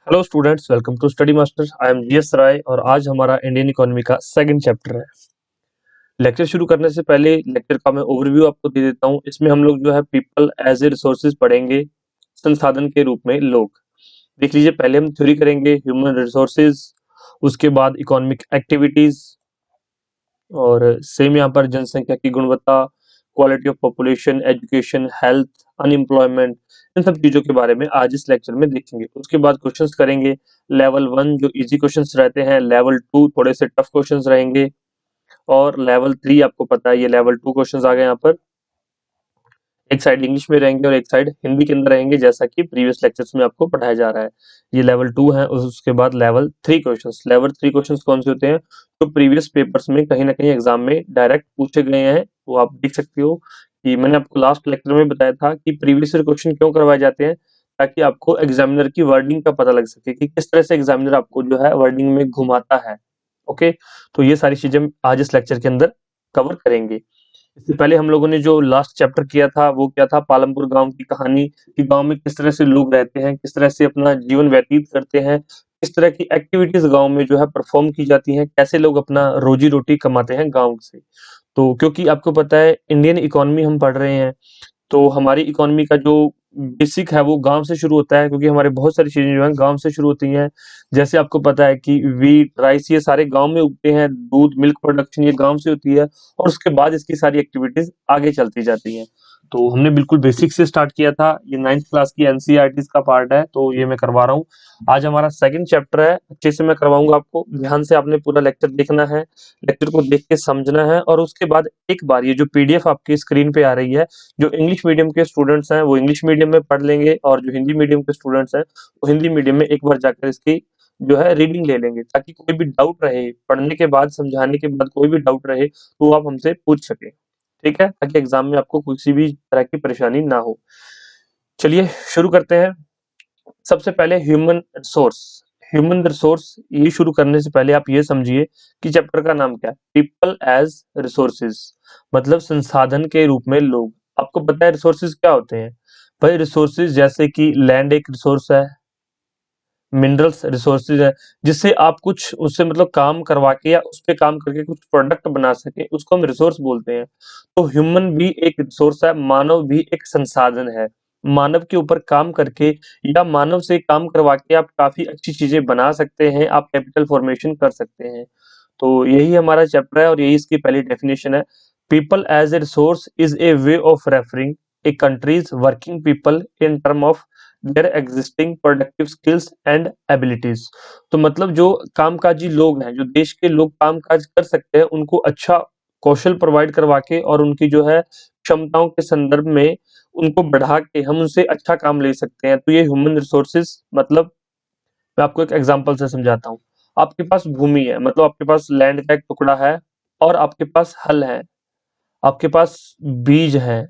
Hello students, welcome to study master. I am GS Rai और आज हमारा इंडियन इकोनॉमी का सेकंड चैप्टर है। लेक्चर शुरू करने से पहले लेक्चर का मैं ओवरव्यू आपको दे देता हूँ। इसमें हम लोग जो है पीपल एज ए रिसोर्सेज पढ़ेंगे, संसाधन के रूप में लोग। देख लीजिए, पहले हम थ्योरी करेंगे ह्यूमन रिसोर्सेज, उसके बाद इकोनॉमिक एक्टिविटीज और सेम यहाँ पर जनसंख्या की गुणवत्ता, quality of population, education, health, unemployment, इन सब चीजों के बारे में आज इस लेक्चर में देखेंगे। उसके बाद क्वेश्चंस करेंगे। लेवल 1 जो इजी क्वेश्चंस रहते हैं, लेवल 2 थोड़े से टफ क्वेश्चंस रहेंगे और लेवल 3 आपको पता है ये लेवल 2 क्वेश्चंस आ गए यहाँ पर। एक साइड इंग्लिश में रहेंगे और एक साइड हिंदी के अंदर रहेंगे, जैसा कि प्रीवियस लेक्चर्स में आपको पढ़ाया जा रहा है। ये लेवल 2 है। उसके बाद लेवल 3 क्वेश्चंस। लेवल 3 क्वेश्चंस कौन से होते हैं? तो प्रीवियस पेपर्स में कहीं ना कहीं एग्जाम में डायरेक्ट पूछे गए हैं, वो आप देख सकते हो कि मैंने आपको लास्ट लेक्चर में बताया था कि प्रीवियस ईयर क्वेश्चन क्यों करवाए जाते हैं, ताकि आपको एग्जामिनर की वर्डिंग का पता लग सके कि किस तरह से एग्जामिनर आपको जो है वर्डिंग में घुमाता है। ओके, तो ये सारी चीजें आज इस लेक्चर के अंदर कवर करेंगे। इससे पहले हम लोगों ने जो लास्ट चैप्टर किया था वो क्या था? पालमपुर गांव की कहानी, कि गांव में किस तरह से लोग रहते हैं, किस तरह से अपना जीवन व्यतीत करते हैं, किस तरह की एक्टिविटीज गांव में जो है परफॉर्म की जाती हैं, कैसे लोग अपना रोजी रोटी कमाते हैं गांव से। तो क्योंकि आपको पता है इंडियन इकोनॉमी हम पढ़ रहे हैं, तो हमारी इकोनॉमी का जो बेसिक है वो गांव से शुरू होता है, क्योंकि हमारे बहुत सारी चीजें जो है गांव से शुरू होती हैं। जैसे आपको पता है कि वीट, राइस, ये सारे गांव में उगते हैं। दूध, मिल्क प्रोडक्शन ये गांव से होती है और उसके बाद इसकी सारी एक्टिविटीज आगे चलती जाती हैं। तो हमने बिल्कुल बेसिक से स्टार्ट किया था। ये 9th क्लास की एनसीईआरटी का पार्ट है, तो ये मैं करवा रहा हूँ। आज हमारा सेकंड चैप्टर है, अच्छे से मैं करवाऊंगा आपको। ध्यान से आपने पूरा लेक्चर देखना है, लेक्चर को देख के समझना है और उसके बाद एक बार ये जो पीडीएफ आपकी स्क्रीन पे आ रही है, जो इंग्लिश मीडियम के स्टूडेंट्स हैं वो इंग्लिश मीडियम में पढ़ लेंगे और जो हिंदी मीडियम के स्टूडेंट्स हैं वो हिंदी मीडियम में एक बार जाकर इसकी जो है रीडिंग ले लेंगे, ताकि कोई भी डाउट रहे, पढ़ने के बाद, समझाने के बाद कोई भी डाउट रहे तो आप हमसे पूछ सके। ठीक है, ताकि एग्जाम में आपको किसी भी तरह की परेशानी ना हो। चलिए शुरू करते हैं। सबसे पहले ह्यूमन रिसोर्स। ह्यूमन रिसोर्स ये शुरू करने से पहले आप ये समझिए कि चैप्टर का नाम क्या है? पीपल एज रिसोर्सेज, मतलब संसाधन के रूप में लोग। आपको पता है रिसोर्सेज क्या होते हैं? भाई रिसोर्सेज जैसे कि लैंड एक रिसोर्स है, मिनरल्स रिसोर्सेज है, जिससे आप कुछ उससे मतलब काम करवा के या उस पे काम करके कुछ प्रोडक्ट बना सके, उसको हम रिसोर्स बोलते हैं। तो ह्यूमन भी एक रिसोर्स है, मानव भी एक संसाधन है। मानव के ऊपर काम करके या मानव से काम करवा के आप काफी अच्छी चीजें बना सकते हैं, आप कैपिटल फॉर्मेशन कर सकते हैं। तो यही हमारा चैप्टर है और यही इसकी पहली डेफिनेशन है। People as a resource is a way of referring a country's working people in term of their existing productive skills and abilities. तो मतलब जो कामकाजी लोग हैं, जो देश के लोग कामकाज कर सकते हैं, उनको अच्छा कौशल प्रोवाइड करवा के और उनकी जो है क्षमताओं के संदर्भ में उनको बढ़ा के हम उनसे अच्छा काम ले सकते हैं। तो ये ह्यूमन रिसोर्सेज मतलब, मैं आपको एक एग्जांपल से समझाता हूँ। आपके पास भूमि है, मतलब आपके पास लैंड का एक टुकड़ा है और आपके पास हल है, आपके पास बीज है।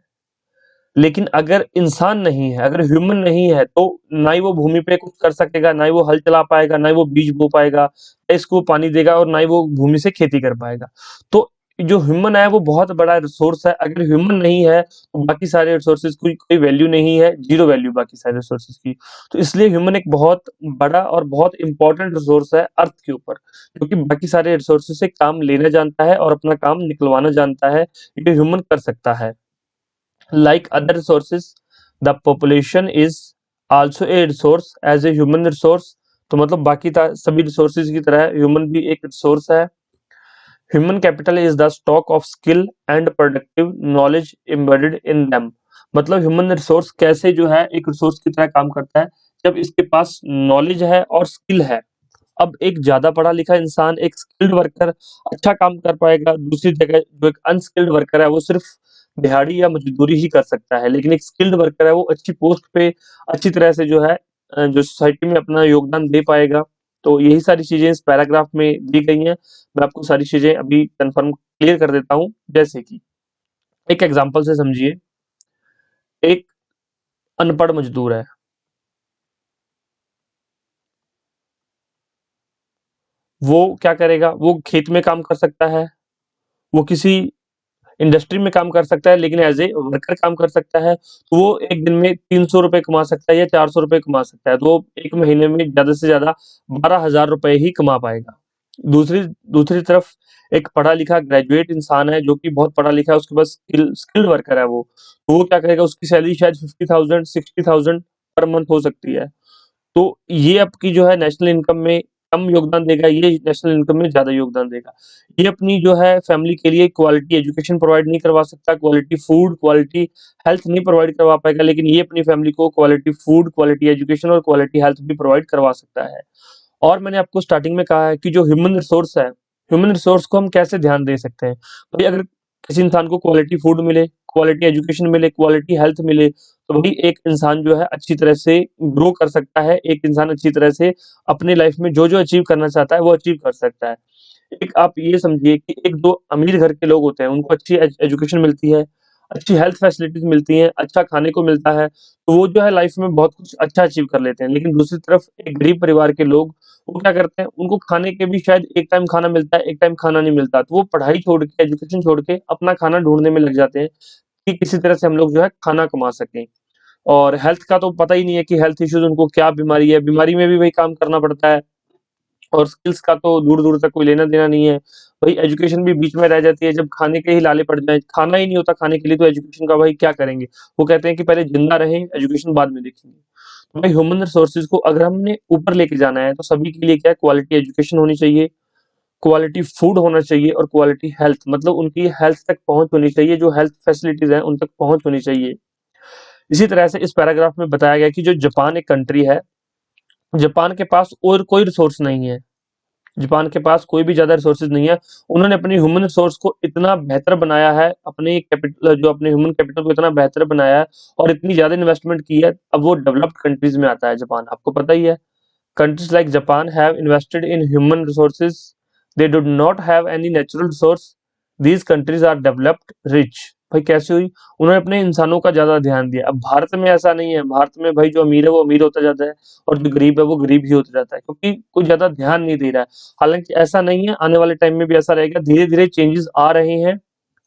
लेकिन अगर इंसान नहीं है, अगर ह्यूमन नहीं है, तो ना ही वो भूमि पे कुछ कर सकेगा, ना ही वो हल चला पाएगा, ना ही वो बीज बो पाएगा, ना इसको पानी देगा और ना ही वो भूमि से खेती कर पाएगा। तो जो ह्यूमन है वो बहुत बड़ा रिसोर्स है। अगर ह्यूमन नहीं है तो बाकी सारे रिसोर्सेज की कोई वैल्यू नहीं है, जीरो वैल्यू बाकी सारे रिसोर्सेज की। तो इसलिए ह्यूमन एक बहुत बड़ा और बहुत इंपॉर्टेंट रिसोर्स है अर्थ के ऊपर, क्योंकि बाकी सारे रिसोर्सेज से काम लेना जानता है और अपना काम निकलवाना जानता है। ये ह्यूमन कर सकता है। Like other resources, the population is also a resource as a human resource। तो मतलब बाकी सभी रिसोर्सेज की तरह ह्यूमन भी एक रिसोर्स है। Human capital is the stock of skill and productive knowledge embedded in them. मतलब ह्यूमन रिसोर्स कैसे जो है एक रिसोर्स की तरह काम करता है? जब इसके पास नॉलेज है और स्किल है। अब एक ज्यादा पढ़ा लिखा इंसान, एक स्किल्ड वर्कर अच्छा काम कर पाएगा। दूसरी जगह जो एक अनस्किल्ड वर्कर है वो सिर्फ दिहाड़ी या मजदूरी ही कर सकता है, लेकिन एक स्किल्ड वर्कर है वो अच्छी पोस्ट पे अच्छी तरह से जो है जो सोसाइटी में अपना योगदान दे पाएगा। तो यही सारी चीजें इस पैराग्राफ में दी गई हैं। मैं आपको सारी चीजें अभी कंफर्म क्लियर कर देता हूँ। जैसे कि एक एग्जांपल से समझिए, एक अनपढ़ मजदूर है, वो क्या करेगा? वो खेत में काम कर सकता है, वो किसी इंडस्ट्री में काम कर सकता है लेकिन एज ए वर्कर काम कर सकता है, तो वो एक दिन में 300 रुपए कमा सकता है या 400 रुपए कमा सकता है, तो वो एक महीने में ज्यादा से ज्यादा 12,000 रुपए ही कमा पाएगा। दूसरी दूसरी तरफ एक पढ़ा लिखा ग्रेजुएट इंसान है जो कि बहुत पढ़ा लिखा है, उसके पास स्किल्ड वर्कर है वो, तो वो क्या करेगा, उसकी सैलरी शायद 50,000 60,000 पर मंथ हो सकती है। तो ये आपकी जो है नेशनल इनकम में कम योगदान देगा, ये नेशनल इनकम में ज़्यादा योगदान देगा। ये अपनी जो है फैमिली के लिए क्वालिटी एजुकेशन प्रोवाइड नहीं करवा सकता, क्वालिटी फूड, क्वालिटी हेल्थ नहीं प्रोवाइड करवा पाएगा, लेकिन ये अपनी फैमिली को क्वालिटी फूड, क्वालिटी एजुकेशन और क्वालिटी हेल्थ भी प्रोवाइड करवा सकता है। और मैंने आपको स्टार्टिंग में कहा है कि जो ह्यूमन रिसोर्स है, ह्यूमन रिसोर्स को हम कैसे ध्यान दे सकते हैं? भाई अगर किसी इंसान को क्वालिटी फूड मिले, क्वालिटी एजुकेशन मिले, क्वालिटी हेल्थ मिले, तो वही एक इंसान जो है अच्छी तरह से ग्रो कर सकता है, एक इंसान अच्छी तरह से अपनी लाइफ में जो-जो अचीव करना चाहता है, वो अचीव कर सकता है। एक आप ये समझिए कि एक जो अमीर घर के लोग होते हैं, उनको अच्छी एजुकेशन मिलती है, अच्छी हेल्थ फैसिलिटीज़ मिलती हैं, अच्छा खाने को मिलता है, तो वो जो है लाइफ में बहुत कुछ अच्छा अचीव कर लेते हैं। लेकिन दूसरी तरफ एक गरीब परिवार के लोग, वो क्या करते हैं, उनको खाने के भी शायद एक टाइम खाना मिलता है, एक टाइम खाना नहीं मिलता, तो वो पढ़ाई छोड़ के, एजुकेशन छोड़ के अपना खाना ढूँढने में लग जाते हैं, कि किसी तरह से हम लोग जो है खाना कमा सकें। और हेल्थ का तो पता ही नहीं है कि हेल्थ इश्यूज़ उनको क्या बीमारी है, बीमारी में भी वही काम करना पड़ता है। और स्किल्स का तो दूर-दूर तक कोई लेना-देना नहीं है। वही एजुकेशन भी बीच में रह जाती है, जब खाने के ही लाले पड़ जाएँ, खाना ही नहीं होता खाने के लिए तो एजुकेशन का भाई क्या करेंगे? वो कहते हैं कि पहले ज़िंदा रहें, एजुकेशन बाद में देखेंगे। तो भाई ह्यूमन रिसोर्सेज़ को अगर हमने ऊपर लेके जाना है, तो सभी के लिए क्या है, क्वालिटी एजुकेशन होनी चाहिए, क्वालिटी फूड होना चाहिए और क्वालिटी हेल्थ, मतलब उनकी हेल्थ तक पहुँच होनी चाहिए, जो हेल्थ फैसिलिटीज़ हैं, उन तक पहुँच होनी चाहिए। इसी तरह से इस पैराग्राफ में बताया गया है कि जो जापान एक कंट्री है, जापान के पास और कोई रिसोर्स नहीं है। जापान के पास कोई भी ज़्यादा रिसोर्सेज़ नहीं है। उन्होंने अपनी ह्यूमन रिसोर्स को इतना बेहतर बनाया है, अपनी कैपिटल जो अपने ह्यूमन कैपिटल को इतना बेहतर बनाया है और इतनी ज़्यादा इन्वेस्टमेंट की है, अब वो डेवलप्ड कंट्रीज़ में आता है जापान, आपको पता ही है। Countries like Japan have invested in human resources. They do not have any natural resource. These countries are developed rich. भाई कैसे हुई? उन्होंने अपने इंसानों का ज़्यादा ध्यान दिया। अब भारत में ऐसा नहीं है। भारत में भाई जो अमीर है वो अमीर होता जाता है और जो गरीब है वो गरीब ही होता जाता है, क्योंकि कोई ज़्यादा ध्यान नहीं दे रहा है। हालाँकि ऐसा नहीं है, आने वाले टाइम में भी ऐसा रहेगा। धीरे-धीरे चेंजेस आ रहे हैं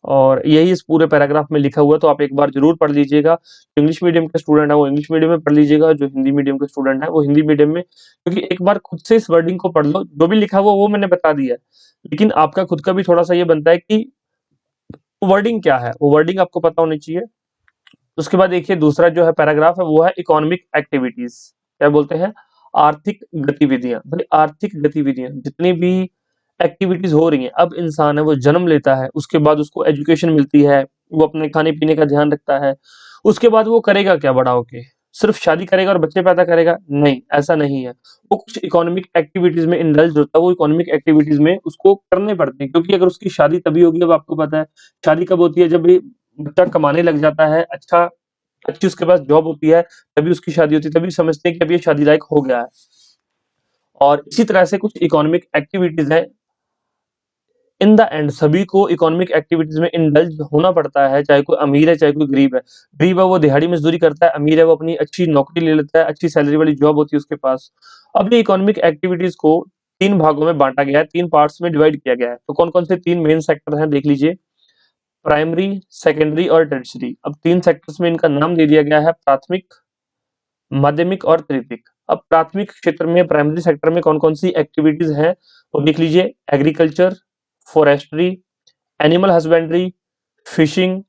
और यही इस पूरे पैराग्राफ में लिखा हुआ है, तो आप एक बार ज़रूर पढ़ लीजिएगा। जो इंग्लिश मीडियम के स्टूडेंट हैं, वो इंग्लिश मीडियम में पढ़ लीजिएगा, जो हिंदी मीडियम के स्टूडेंट हैं, वो हिंदी मीडियम में, क्योंकि एक बार खुद से इस वर्डिंग को पढ़ लो, जो भी लिखा हुआ वो मैंने बता दिया है। लेकिन आपका खुद का भी थोड़ा-सा ये बनता है कि वर्डिंग क्या है, वो वर्डिंग आपको पता होनी चाहिए। उसके बाद देखिए दूसरा जो है पैराग्राफ है वो है इकोनॉमिक एक्टिविटीज़। क्या बोलते हैं? आर्थिक गतिविधियाँ। भाई आर्थिक गतिविधियाँ जितनी भी एक्टिविटीज़ हो रही हैं, अब इंसान है वो जन्म लेता है, उसके बाद उसको एजुकेशन मिलती है, वो अपने खाने-पीने का ध्यान रखता है। उसके बाद वो करेगा क्या बड़ा होके? सिर्फ़ शादी करेगा और बच्चे पैदा करेगा? नहीं, ऐसा नहीं है। वो कुछ इकोनॉमिक एक्टिविटीज़ में इंडल्ज होता है, वो इकोनॉमिक एक्टिविटीज़ में उसको करने पड़ते हैं, क्योंकि अगर उसकी शादी तभी होगी, अब आपको पता है, शादी कब होती है, जब ये बच्चा कमाने लग जाता है, अच्छी उसके पास जॉब होती है, तभी उसकी शादी होती है, तभी समझते हैं कि अब ये शादी लायक हो गया है। और इसी तरह से कुछ इकोनॉमिक एक्टिविटीज़ हैं, इन द एंड सभी को इकोनॉमिक एक्टिविटीज़ में इंडल्ज होना पड़ता है, चाहे कोई अमीर है, चाहे कोई गरीब है। गरीब है वो दिहाड़ी मज़दूरी करता है, अमीर है वो अपनी अच्छी नौकरी ले लेता है, अच्छी सैलरी वाली जॉब होती है उसके पास। अब ये इकोनॉमिक एक्टिविटीज़ को 3 भागों में बाँटा गया है, 3 पार्ट्स में डिवाइड किया गया है। तो कौन-कौन से 3 मेन सेक्टर हैं देख लीजिए। प्राइमरी, सेकेंडरी और टर्शियरी। अब 3 सेक्टर्स में इनका नाम दे दिया गया है, प्राथमिक, माध्यमिक और तृतीयक। अब प्राथमिक क्षेत्र में, प्राइमरी सेक्टर में कौन-कौन सी एक्टिविटीज़ हैं, तो देख लीजिए, agriculture, forestry, animal husbandry, fishing,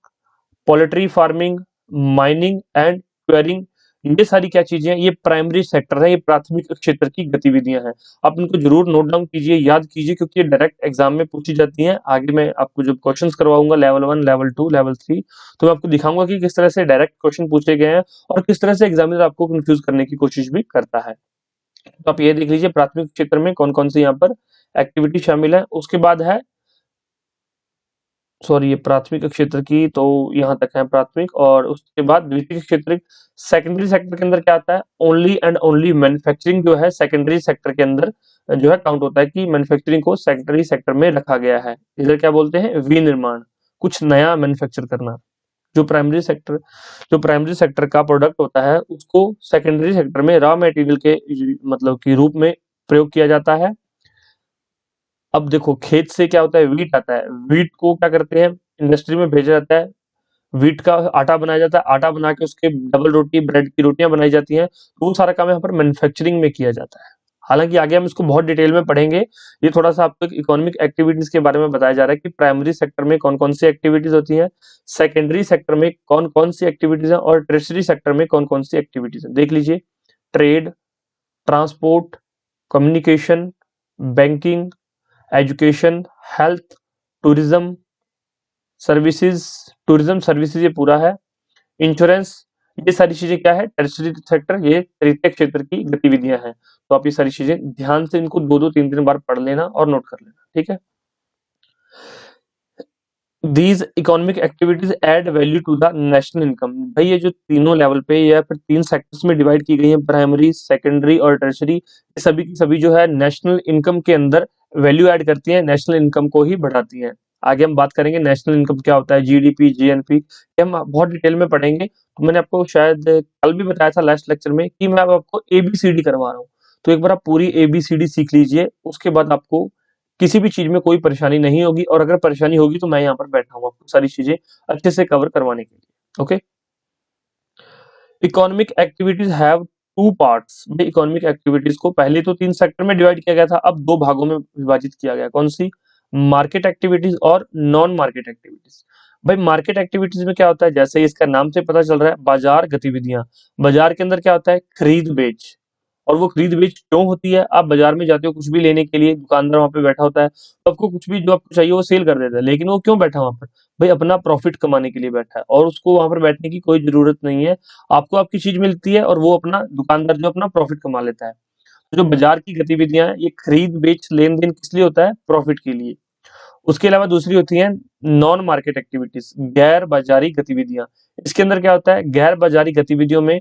poultry farming, mining and quarrying. ये सारी क्या चीजें हैं, ये प्राइमरी सेक्टर है, ये प्राथमिक क्षेत्र की गतिविधियां हैं। आप इनको जरूर नोट डाउन कीजिए, याद कीजिए, क्योंकि ये डायरेक्ट एग्जाम में पूछी जाती हैं। आगे मैं आपको जब क्वेश्चंस करवाऊंगा लेवल 1, लेवल 2, लेवल 3, तो मैं आपको दिखाऊंगा कि किस तरह से डायरेक्ट क्वेश्चन पूछे गए हैं और किस तरह से एग्जामिनर आपको कंफ्यूज करने की कोशिश भी करता है। तो आप ये देख लीजिए प्राथमिक क्षेत्र में कौन कौन सी यहाँ पर एक्टिविटी शामिल है। उसके बाद है, सॉरी, ये प्राथमिक क्षेत्र की तो यहाँ तक है प्राथमिक, और उसके बाद द्वितीय क्षेत्र, सेकेंडरी सेक्टर के अंदर क्या आता है, ओनली एंड ओनली मैन्युफैक्चरिंग जो है सेकेंडरी सेक्टर के अंदर जो है काउंट होता है, कि मैन्युफैक्चरिंग को सेकेंडरी सेक्टर में रखा गया है। इधर क्या बोलते हैं, विनिर्माण, कुछ नया मैन्युफैक्चर करना। जो प्राइमरी सेक्टर जो प्राइमरी सेक्टर का प्रोडक्ट होता है उसको सेकेंडरी सेक्टर में रॉ मटेरियल के मतलब कि रूप में प्रयोग किया जाता है। अब देखो खेत से क्या होता है, वीट आता है, वीट को क्या करते हैं, इंडस्ट्री में भेजा जाता है, व्हीट का आटा बनाया जाता है, आटा बना के उसके डबल रोटी, ब्रेड की रोटियां बनाई जाती हैं, तो वो सारा काम यहाँ पर मैन्युफैक्चरिंग में किया जाता है। हालांकि आगे हम इसको बहुत डिटेल में पढ़ेंगे। ये थोड़ा सा आपको इकोनॉमिक एक्टिविटीज के बारे में बताया जा रहा है कि प्राइमरी सेक्टर में कौन कौन सी एक्टिविटीज होती हैं, सेकेंडरी सेक्टर में कौन कौन सी एक्टिविटीज हैं, और टर्शियरी सेक्टर में कौन कौन सी एक्टिविटीज हैं। देख लीजिए, trade, transport, communication, banking, education, health, tourism services, tourism services ये पूरा है, इंश्योरेंस, ये सारी चीजें क्या है, टर्शियरी सेक्टर, ये तृतीय क्षेत्र की गतिविधियां हैं। तो आप ये सारी चीजें ध्यान से इनको दो दो तीन तीन बार पढ़ लेना और नोट कर लेना, ठीक है। These economic activities add value to the national income. भाई ये जो तीनों लेवल पे या फिर तीन सेक्टर्स में डिवाइड की गई है, प्राइमरी, सेकेंडरी और टर्शियरी, ये सभी की सभी जो है नेशनल इनकम के अंदर वैल्यू ऐड करती हैं, नेशनल इनकम को ही बढ़ाती हैं। आगे हम बात करेंगे नेशनल इनकम क्या होता है, जीडीपी, जीएनपी, ये हम बहुत डिटेल में पढ़ेंगे। तो मैंने आपको शायद कल भी बताया था लास्ट लेक्चर में कि मैं अब आपको एबीसीडी करवा रहा हूँ, तो एक बार आप पूरी एबीसीडी सीख लीजिए, उसके बाद आपको किसी भी चीज में कोई परेशानी नहीं होगी, और अगर परेशानी होगी तो मैं यहाँ पर बैठा हूँ आपको सारी चीजें अच्छे से कवर करवाने के लिए। Okay, economic activities have two parts. Economic activities को पहले तो तीन सेक्टर में डिवाइड किया गया था, अब दो भागों में विभाजित किया गया। कौन सी, मार्केट एक्टिविटीज और नॉन मार्केट एक्टिविटीज। भाई मार्केट एक्टिविटीज में क्या होता है, जैसे इसका नाम से पता चल रहा है, बाजार गतिविधियां। बाजार के अंदर क्या होता है, खरीद बेच। और वो खरीद बेच क्यों होती है, आप बाजार में जाते हो कुछ भी लेने के लिए, दुकानदार वहां पे बैठा होता है, तो आपको कुछ भी जो आपको चाहिए वो सेल कर देता है, लेकिन वो क्यों बैठा है वहां पर, भाई अपना प्रॉफिट कमाने के लिए बैठा है, और उसको वहां पर बैठने की कोई जरूरत नहीं है। आपको आपकी चीज मिलती है और वो अपना दुकानदार जो अपना प्रॉफिट कमा लेता है। तो जो बाजार की गतिविधियां हैं, ये खरीद बेच लेन देन किस लिए होता है, प्रॉफिट के लिए। उसके अलावा दूसरी होती है नॉन मार्केट एक्टिविटीज, गैर बाजारी गतिविधियां। इसके अंदर क्या होता है, गैर बाजारी गतिविधियों में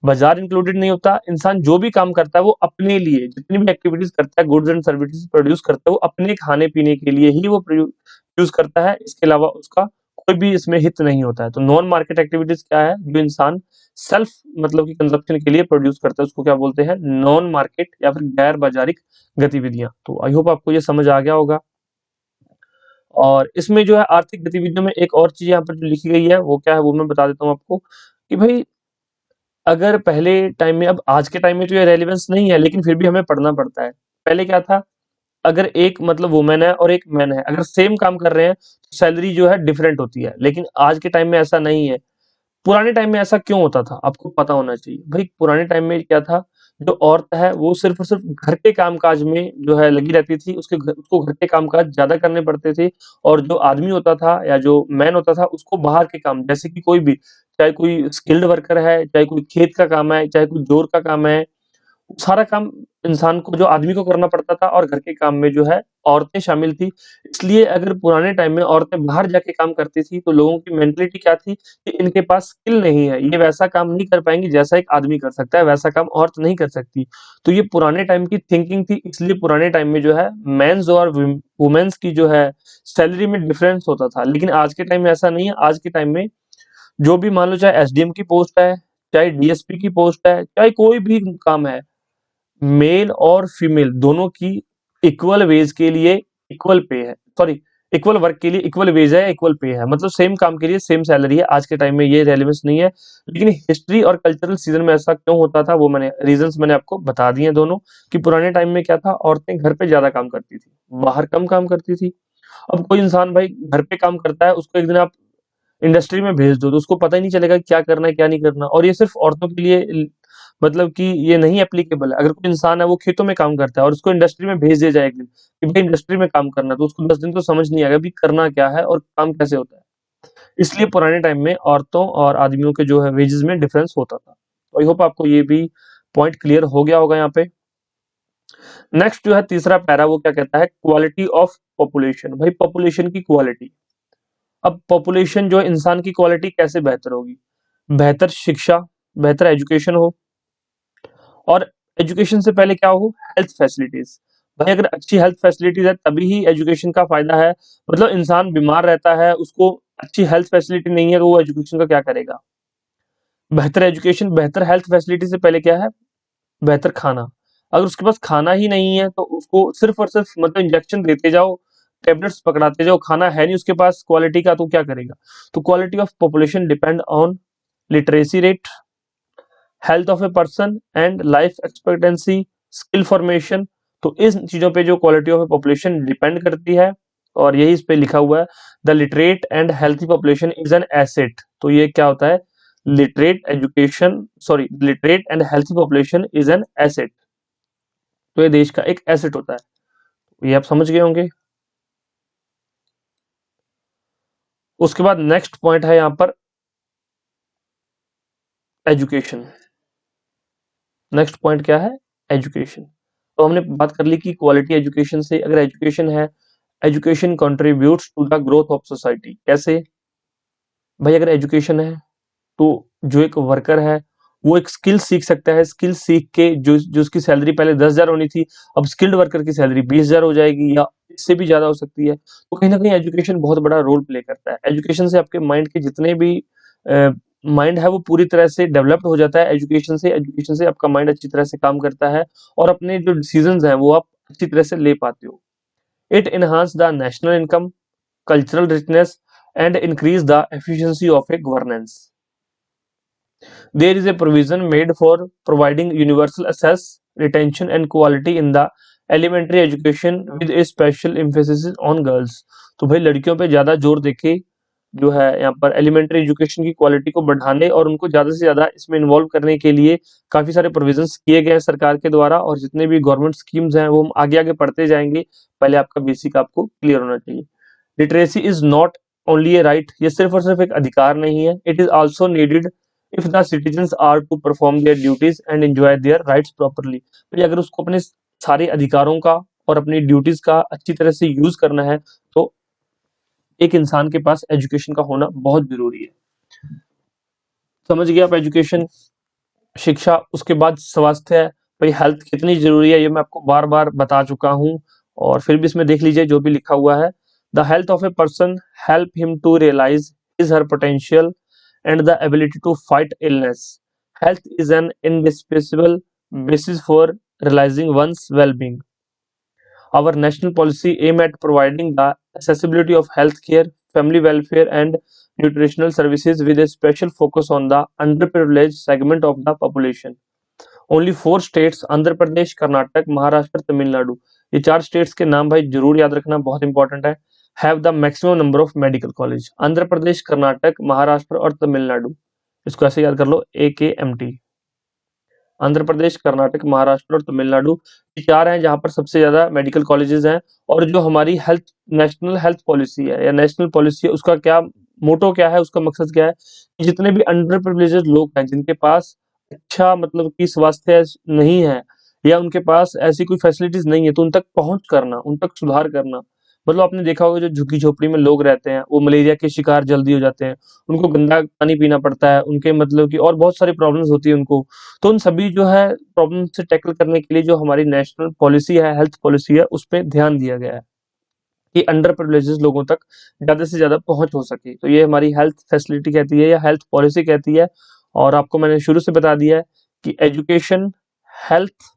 बाजार इंक्लूडेड नहीं होता। इंसान जो भी काम करता है वो अपने लिए, जितनी भी एक्टिविटीज करता है, गुड्स एंड सर्विसेज प्रोड्यूस करता है, वो अपने खाने पीने के लिए ही वो यूज करता है। इसके अलावा उसका कोई भी इसमें हित नहीं होता है। तो नॉन मार्केट एक्टिविटीज क्या है, जो इंसान सेल्फ मतलब की कंजप्शन के लिए प्रोड्यूस करता है, उसको क्या बोलते हैं, नॉन मार्केट या फिर गैर बाजारिक गतिविधियां। तो आई होप आपको ये समझ आ गया होगा। और इसमें जो है आर्थिक गतिविधियों में एक और चीज यहाँ पर जो लिखी गई है वो क्या है, वो मैं बता देता हूँ आपको कि भाई अगर पहले टाइम में, अब आज के टाइम में तो ये रेलेवेंस नहीं है, लेकिन फिर भी हमें पढ़ना पड़ता है। पहले क्या था, अगर एक मतलब वुमेन है और एक मैन है, अगर सेम काम कर रहे हैं तो सैलरी जो है डिफरेंट होती है, लेकिन आज के टाइम में ऐसा नहीं है। पुराने टाइम में ऐसा क्यों होता था, आपको पता होना चाहिए। भाई पुराने टाइम में क्या था, जो औरत है वो सिर्फ और सिर्फ घर के कामकाज में जो है लगी रहती थी, उसको घर के कामकाज ज्यादा करने पड़ते थे। और जो आदमी होता था या जो मैन होता था, उसको बाहर के काम, जैसे कि कोई भी, चाहे कोई स्किल्ड वर्कर है, चाहे कोई खेत का काम है, चाहे कोई जोर का काम है, सारा काम इंसान को, जो आदमी को करना पड़ता था, और घर के काम में जो है औरतें शामिल थी। इसलिए अगर पुराने टाइम में औरतें बाहर जाके काम करती थी, तो लोगों की मेंटलिटी क्या थी कि इनके पास स्किल नहीं है, ये वैसा काम नहीं कर पाएंगी जैसा एक आदमी कर सकता है, वैसा काम औरत नहीं कर सकती। तो ये पुराने टाइम की थिंकिंग थी, इसलिए पुराने टाइम में जो है मेंस और वुमेन्स की जो है सैलरी में डिफरेंस होता था। लेकिन आज के टाइम में ऐसा नहीं है। आज के टाइम में जो भी मान लो, चाहे एसडीएम की पोस्ट है, चाहे डीएसपी की पोस्ट है, चाहे कोई भी काम है, मेल और फीमेल दोनों की इक्वल वेज के लिए इक्वल पे है, सॉरी, इक्वल वर्क के लिए इक्वल वेज है, इक्वल पे है, मतलब सेम काम के लिए सेम सैलरी है। आज के टाइम में ये रेलेवेंस नहीं है। लेकिन हिस्ट्री और कल्चरल सीजन में ऐसा क्यों होता था, वो मैंने रीजंस मैंने आपको बता दिए दोनों, कि पुराने टाइम में क्या था, औरतें घर पे ज्यादा काम करती थी, बाहर कम काम करती थी। अब कोई इंसान भाई घर पे काम करता है, उसको एक दिन आप इंडस्ट्री में भेज दो, तो उसको पता ही नहीं चलेगा कि क्या करना है क्या नहीं करना। और ये सिर्फ औरतों के लिए मतलब कि ये नहीं एप्लीकेबल है। अगर कोई इंसान है वो खेतों में काम करता है, और उसको इंडस्ट्री में भेज दिया जाए एक दिन कि भाई इंडस्ट्री में काम करना है, तो उसको 10 दिन तो समझ नहीं आएगा भी करना क्या है और काम कैसे होता है। इसलिए पुराने टाइम में औरतों और आदमियों के जो है वेजेस में डिफरेंस होता था। तो आई होप आपको ये भी पॉइंट क्लियर हो गया होगा यहाँ पे। नेक्स्ट जो है तीसरा पैरा, वो क्या कहता है, क्वालिटी ऑफ पॉपुलेशन। भाई पॉपुलेशन की क्वालिटी। अब पॉपुलेशन जो है, इंसान की क्वालिटी कैसे बेहतर होगी, बेहतर शिक्षा, बेहतर एजुकेशन हो। और एजुकेशन से पहले क्या हो, हेल्थ फैसिलिटीज। भाई अगर अच्छी हेल्थ फैसिलिटीज है तभी ही एजुकेशन का फायदा है। मतलब इंसान बीमार रहता है, उसको अच्छी हेल्थ फैसिलिटी नहीं है, तो वो एजुकेशन का क्या करेगा। बेहतर एजुकेशन, बेहतर हेल्थ फैसिलिटी से पहले क्या है, बेहतर खाना। अगर उसके पास खाना ही नहीं है, तो उसको सिर्फ और सिर्फ मतलब इंजेक्शन देते जाओ, टेबलेट्स पकड़ाते हैं, जो खाना है नहीं उसके पास क्वालिटी का, तो क्या करेगा? तो quality of population depend on literacy rate, health of a person and life expectancy, skill formation. तो इस चीजों पे जो quality of A population depend करती है, और यही इस पे लिखा हुआ है, the literate and healthy population is an asset. तो ये क्या होता है? Literate education, sorry, literate and healthy population is an asset. तो ये देश का एक एसेट होता है, ये आप समझ गए होंगे। उसके बाद नेक्स्ट पॉइंट है यहाँ पर एजुकेशन। नेक्स्ट पॉइंट क्या है? एजुकेशन। तो हमने बात कर ली कि क्वालिटी एजुकेशन से, अगर एजुकेशन है, education contributes to the growth of society. कैसे? भाई अगर एजुकेशन है तो जो एक वर्कर है वो एक स्किल सीख सकता है, स्किल सीख के जो उसकी सैलरी पहले 10,000 होनी थी, अब स्किल्ड वर्कर की सैलरी 20,000 हो जाएगी या इससे भी ज्यादा हो सकती है। तो कहीं ना कहीं एजुकेशन बहुत बड़ा रोल प्ले करता है। एजुकेशन से आपके माइंड के जितने भी माइंड है वो पूरी तरह से डेवलप्ड हो जाता है। एजुकेशन से आपका माइंड अच्छी तरह से काम करता है, और अपने जो डिसीजंस हैं वो आप अच्छी तरह से ले पाते हो। It enhance the national income, cultural richness, and increase the efficiency of a governance. There is a provision made for providing universal access, retention, and quality in the elementary education with a special emphasis on girls. तो भाई लड़कियों पे ज्यादा जोर देके जो है यहाँ पर एलिमेंट्री एजुकेशन की क्वालिटी को बढ़ाने और उनको ज्यादा से ज्यादा इसमें इन्वॉल्व करने के लिए काफी सारे प्रोविजंस किए गए हैं सरकार के द्वारा, और जितने भी गवर्नमेंट स्कीम्स हैं वो हम आगे आगे पढ़ते जाएंगे। पहले आपका बेसिक आपको क्लियर होना चाहिए। Literacy is not only a right, ये सिर्फ और सिर्फ एक अधिकार नहीं है, it is also needed if the citizens are to perform their duties and enjoy their rights properly. भाई अगर उसको अपने सारे अधिकारों का और अपनी ड्यूटीज का अच्छी तरह से यूज करना है तो एक इंसान के पास एजुकेशन का होना बहुत जरूरी है। समझ गया आप? एजुकेशन, शिक्षा, उसके बाद स्वास्थ्य है। भाई हेल्थ कितनी जरूरी है ये मैं आपको बार बार बता चुका हूँ, और फिर भी इसमें देख लीजिए जो भी लिखा हुआ है। The health of a person help him to realise his her potential and the ability to fight illness. Health is an indispensable basis for realizing one's well-being. Our national policy aim at providing the accessibility of healthcare, family welfare, and nutritional services with a special focus on the underprivileged segment of the population. Only 4 states, Andhra Pradesh, Karnataka, Maharashtra, Tamil Nadu, ये 4 states के नाम भाई जरूर याद रखना, बहुत important है। Have the maximum number of medical college. Andhra Pradesh, Karnataka, Maharashtra और तमिलनाडु, इसको ऐसे याद कर लो, AKMT। आंध्र प्रदेश, कर्नाटक, महाराष्ट्र और तमिलनाडु, ये 4 हैं जहां पर सबसे ज्यादा मेडिकल कॉलेजेस हैं। और जो हमारी हेल्थ, नेशनल हेल्थ पॉलिसी है या नेशनल पॉलिसी है, उसका क्या मोटो क्या है, उसका मकसद क्या है? जितने भी अंडर प्रिविलेजेड लोग हैं जिनके पास अच्छा मतलब कि स्वास्थ्य नहीं है या उनके पास ऐसी कोई फैसिलिटीज नहीं है, तो उन तक पहुंच करना, उन तक सुधार करना। मतलब आपने देखा होगा जो झुग्गी झोपड़ी में लोग रहते हैं वो मलेरिया के शिकार जल्दी हो जाते हैं, उनको गंदा पानी पीना पड़ता है, उनके मतलब कि और बहुत सारी प्रॉब्लम्स होती है उनको। तो उन सभी जो है प्रॉब्लम से टैकल करने के लिए जो हमारी नेशनल पॉलिसी है, हेल्थ पॉलिसी है, उस पर ध्यान दिया गया है कि अंडर प्रिविलेजेस लोगों तक ज्यादा से ज्यादा पहुंच हो सके। तो ये हमारी हेल्थ फैसिलिटी कहती है या हेल्थ पॉलिसी कहती है। और आपको मैंने शुरू से बता दिया है कि education, health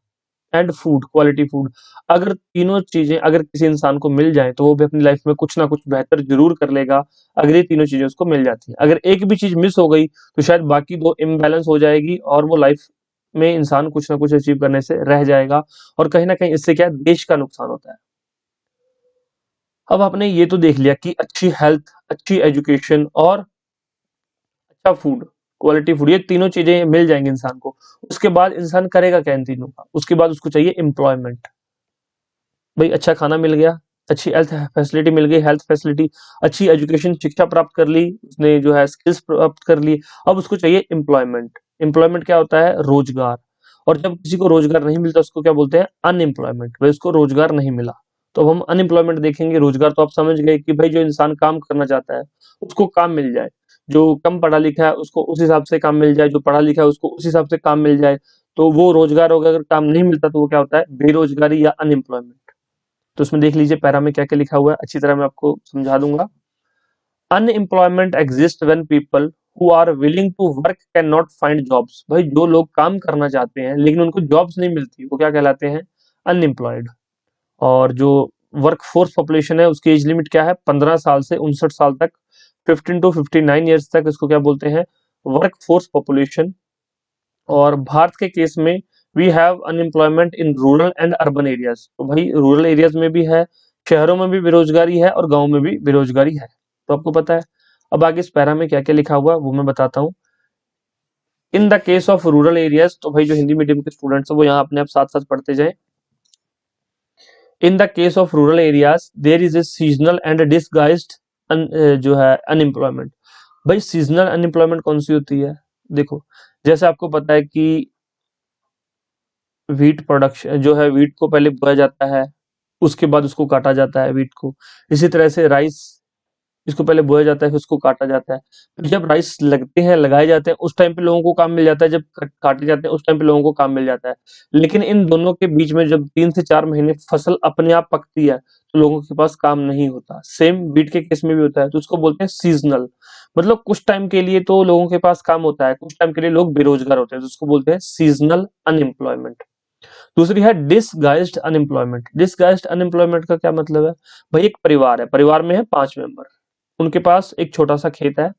and food, quality food, अगर तीनों चीजें अगर किसी इंसान को मिल जाए तो वो भी अपनी लाइफ में कुछ ना कुछ बेहतर जरूर कर लेगा, अगर ये तीनों चीजें उसको मिल जाती हैं। अगर एक भी चीज मिस हो गई तो शायद बाकी 2 इम्बैलेंस हो जाएगी और वो लाइफ में इंसान कुछ ना कुछ अचीव करने से रह जाएगा, और कहीं ना कहीं इससे क्या है, देश का नुकसान होता है। अब आपने ये तो देख लिया कि अच्छी हेल्थ, अच्छी एजुकेशन और अच्छा फूड, क्वालिटी फूड, ये तीनों चीजें मिल जाएंगी इंसान को। उसके बाद इंसान करेगा क्या इन तीनों का? उसके बाद उसको चाहिए एम्प्लॉयमेंट। भाई अच्छा खाना मिल गया, अच्छी हेल्थ फैसिलिटी मिल गई, हेल्थ फैसिलिटी, अच्छी एजुकेशन, शिक्षा प्राप्त कर ली उसने, जो है स्किल्स प्राप्त कर ली, अब उसको चाहिए एम्प्लॉयमेंट। एम्प्लॉयमेंट क्या होता है? रोजगार। और जब किसी को रोजगार नहीं मिलता उसको क्या बोलते हैं? अनएम्प्लॉयमेंट। भाई उसको रोजगार नहीं मिला तो अब हम अनएम्प्लॉयमेंट देखेंगे। रोजगार तो आप समझ गए कि भाई जो इंसान काम करना चाहता है उसको काम मिल जाए, जो कम पढ़ा लिखा है उसको उस हिसाब से काम मिल जाए, जो पढ़ा लिखा है उसको उस हिसाब से काम मिल जाए, तो वो रोजगार होगा। अगर काम नहीं मिलता तो वो क्या होता है? बेरोजगारी या अनएम्प्लॉयमेंट। तो उसमें देख लीजिए पैरा में क्या क्या लिखा हुआ है, अच्छी तरह मैं आपको समझा दूंगा। Unemployment exist when people who are willing to work can not find jobs. भाई जो लोग काम करना चाहते हैं लेकिन उनको जॉब्स नहीं मिलती वो क्या कहलाते हैं? अनएम्प्लॉयड। और जो वर्कफोर्स पॉपुलेशन है उसकी एज लिमिट क्या है, 15 साल से 59 साल तक, 15 टू 59 ईयर्स तक इसको क्या बोलते हैं, वर्कफोर्स पॉपुलेशन। और भारत के केस में we have unemployment in rural and urban areas, तो भाई रूरल एरियाज में भी है, शहरों में भी बेरोजगारी है और गाँव में भी बेरोजगारी है, तो आपको पता है। अब आगे इस पैरा में क्या क्या लिखा हुआ है वो मैं बताता हूँ। इन the case of rural areas, तो भाई जो हिंदी मीडियम के स्टूडेंट्स हैं वो यहाँ अपने आप साथ साथ पढ़ते जाएं। In the case of rural areas there is a seasonal and disguised जो है अनएम्प्लॉयमेंट। भाई सीजनल अनएम्प्लॉयमेंट कौन सी होती है, देखो जैसे आपको पता है कि व्हीट प्रोडक्शन जो है, व्हीट को पहले बोया जाता है, उसके बाद उसको काटा जाता है व्हीट को। इसी तरह से राइस, इसको पहले बोया जाता है फिर उसको काटा जाता है। फिर जब राइस लगते हैं, लगाए जाते हैं, उस टाइम पे लोगों को काम मिल जाता है, जब काटे जाते हैं उस टाइम पे लोगों को काम मिल जाता है। लेकिन इन दोनों के बीच में जब 3 से 4 महीने फसल अपने आप पकती है तो लोगों के पास काम नहीं होता। सेम व्हीट के केस में भी होता है, तो उसको बोलते हैं सीजनल। मतलब कुछ टाइम के लिए तो लोगों के पास काम होता है, कुछ टाइम के लिए लोग बेरोजगार होते हैं, तो उसको बोलते हैं सीजनल अनएम्प्लॉयमेंट। दूसरी है डिसगाइज्ड अनएम्प्लॉयमेंट। डिसगाइज्ड अनएम्प्लॉयमेंट का क्या मतलब है, भाई एक परिवार है, परिवार में है 5 मेंबर, उनके पास एक छोटा सा खेत है,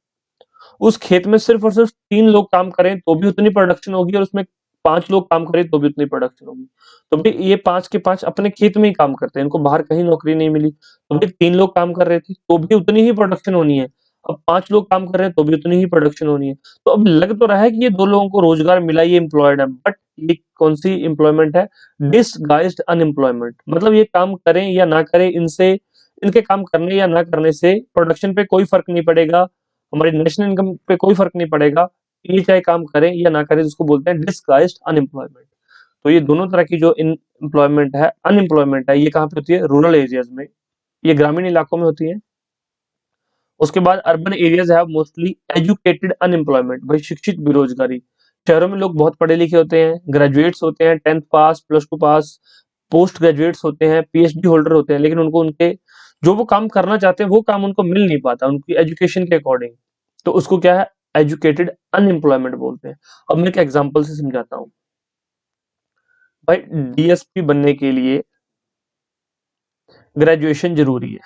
उस खेत में सिर्फ और सिर्फ 3 लोग काम करें तो भी उतनी प्रोडक्शन होगी और उसमें 5 लोग काम करें तो भी उतनी प्रोडक्शन होगी। तो भाई ये 5 के 5 अपने खेत में ही काम करते हैं, इनको बाहर कहीं नौकरी नहीं मिली, तो भाई 3 लोग काम कर रहे थे तो भी उतनी ही प्रोडक्शन होनी है। अब 5 लोग काम कर रहे हैं तो भी उतनी ही प्रोडक्शन होनी है। तो अब लग तो रहा है कि ये 2 लोगों को रोजगार मिला, ये एम्प्लॉयड है, बट ये कौन सी एम्प्लॉयमेंट है, डिसगाइज्ड अनएम्प्लॉयमेंट। मतलब ये काम करें या ना करें, इनसे इनके काम करने या ना करने से प्रोडक्शन पे कोई फर्क नहीं पड़ेगा, हमारी नेशनल इनकम पे कोई फर्क नहीं पड़ेगा। ये चाहे काम करें या ना करें, जिसको बोलते हैं डिसगाइज्ड अनएम्प्लॉयमेंट। तो ये दोनों तरह की जो एम्प्लॉयमेंट है, अनएम्प्लॉयमेंट है, ये कहाँ पे होती है, रूरल एरियाज में, ये ग्रामीण इलाकों में होती है। उसके बाद urban areas have mostly educated unemployment, भाई शिक्षित बेरोजगारी। शहरों में लोग बहुत पढ़े लिखे होते हैं, ग्रेजुएट्स होते हैं, 10th पास, +2 पास, पोस्ट ग्रेजुएट्स होते हैं, पीएचडी होल्डर होते हैं, लेकिन उनको उनके जो वो काम करना चाहते हैं वो काम उनको मिल नहीं पाता उनकी एजुकेशन के अकॉर्डिंग, तो उसको क्या है, एजुकेटेड अनएम्प्लॉयमेंट बोलते हैं। अब मैं एक एग्जांपल से समझाता हूँ। भाई डीएसपी बनने के लिए ग्रेजुएशन जरूरी है,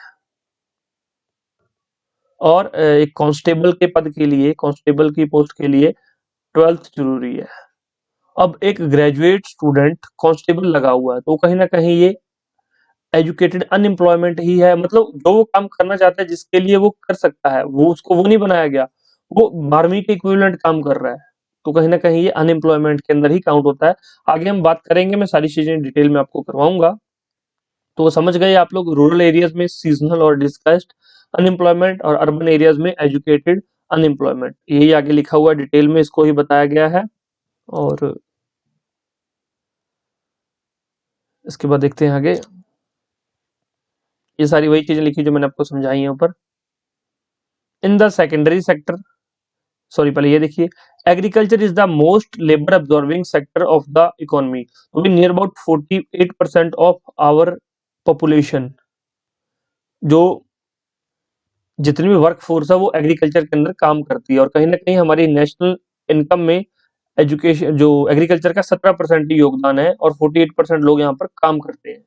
और एक कांस्टेबल के पद के लिए, कांस्टेबल की पोस्ट के लिए 12th जरूरी है। अब एक ग्रेजुएट स्टूडेंट कांस्टेबल लगा हुआ है, तो कहीं ना कहीं ये एजुकेटेड अनएम्प्लॉयमेंट ही है। मतलब जो वो काम करना चाहता है, जिसके लिए वो कर सकता है, वो उसको वो नहीं बनाया गया, वो 12वीं के इक्विवेलेंट काम कर रहा है, तो कहीं ना कहीं ये अनएम्प्लॉयमेंट के अंदर ही काउंट होता है। आगे हम बात करेंगे, मैं सारी चीजें डिटेल में आपको करवाऊंगा। तो समझ गए आप लोग, रूरल एरियाज में सीजनल और डिस्कस्ड अनएम्प्लॉयमेंट, और अर्बन एरियाज में एजुकेटेड अनएम्प्लॉयमेंट। यही आगे लिखा हुआ डिटेल में, इसको ही बताया गया है। और इसके बाद देखते हैं आगे, ये सारी वही चीजें लिखी जो मैंने आपको समझाई है ऊपर। In the secondary sector, sorry पहले ये देखिए, agriculture is the most labour absorbing sector of the economy, near about 48% of our population. जो जितनी भी वर्क फोर्स है वो एग्रीकल्चर के अंदर काम करती है, और कहीं ना कहीं हमारी नेशनल इनकम में एजुकेशन जो एग्रीकल्चर का 17% ही योगदान है, और 48% लोग यहाँ पर काम करते हैं।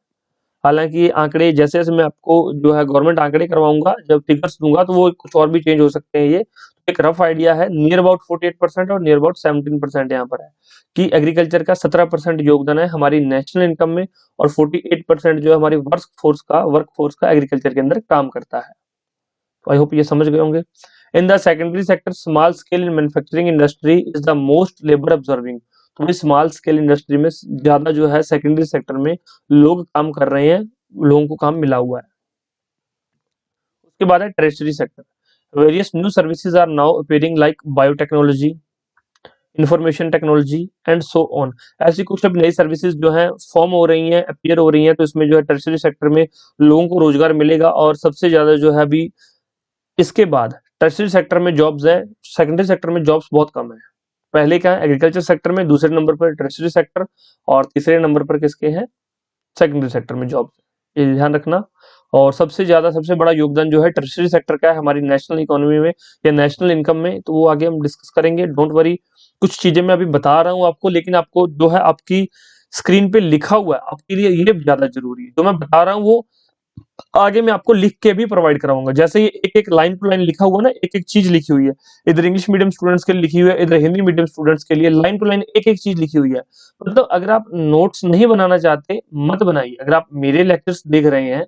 हालांकि ये आंकड़े जैसे जैसे मैं आपको जो है गवर्नमेंट आंकड़े करवाऊंगा, जब फिगर्स दूंगा तो वो कुछ और भी चेंज हो सकते हैं। ये एक रफ आइडिया है, नियर अबाउट 48% और नियर अबाउट 17% यहाँ पर है कि एग्रीकल्चर का 17% योगदान है हमारी नेशनल इनकम में, और 48% जो है हमारी वर्क फोर्स का एग्रीकल्चर के अंदर काम करता है। तो आई होप ये समझ गए होंगे। इन the secondary sector small scale in manufacturing industry is the most labour observing, तो स्मॉल स्केल इंडस्ट्री में ज्यादा जो है सेकेंडरी सेक्टर में लोग काम कर रहे हैं, लोगों को काम मिला हुआ है। उसके बाद है tertiary sector. Various new services are now appearing like biotechnology, information technology and so on. ऐसी कुछ अब नई सर्विसेज जो है फॉर्म हो रही हैं, अपीयर हो रही हैं, तो इसमें जो है टर्शियरी सेक्टर में लोगों को रोजगार मिलेगा। और सबसे ज्यादा जो है अभी इसके बाद टर्शियरी सेक्टर में जॉब्स है, सेकेंडरी सेक्टर में जॉब्स बहुत कम है। पहले क्या है, एग्रीकल्चर सेक्टर में, दूसरे नंबर पर टर्शियरी सेक्टर, और तीसरे नंबर पर किसके हैं, सेकेंडरी सेक्टर में जॉब्स। ये ध्यान रखना। और सबसे ज्यादा सबसे बड़ा योगदान जो है टर्शियरी सेक्टर का है हमारी नेशनल इकोनॉमी में या नेशनल इनकम में, तो वो आगे हम डिस्कस करेंगे, डोंट वरी। कुछ चीजें मैं अभी बता रहा हूँ आपको, लेकिन आपको जो है आपकी स्क्रीन पे लिखा हुआ है आपके लिए ये ज्यादा जरूरी है। जो मैं बता रहा हूँ वो आगे मैं आपको लिख के भी प्रोवाइड कराऊंगा। जैसे ये एक एक लाइन टू लाइन लिखा हुआ ना, एक एक चीज लिखी हुई है, इधर इंग्लिश मीडियम स्टूडेंट्स के लिए लिखी हुई है, इधर हिंदी मीडियम स्टूडेंट्स के लिए लाइन टू लाइन एक एक चीज लिखी हुई है। मतलब अगर आप नोट्स नहीं बनाना चाहते मत बनाइए। अगर आप मेरे लेक्चर्स देख रहे हैं,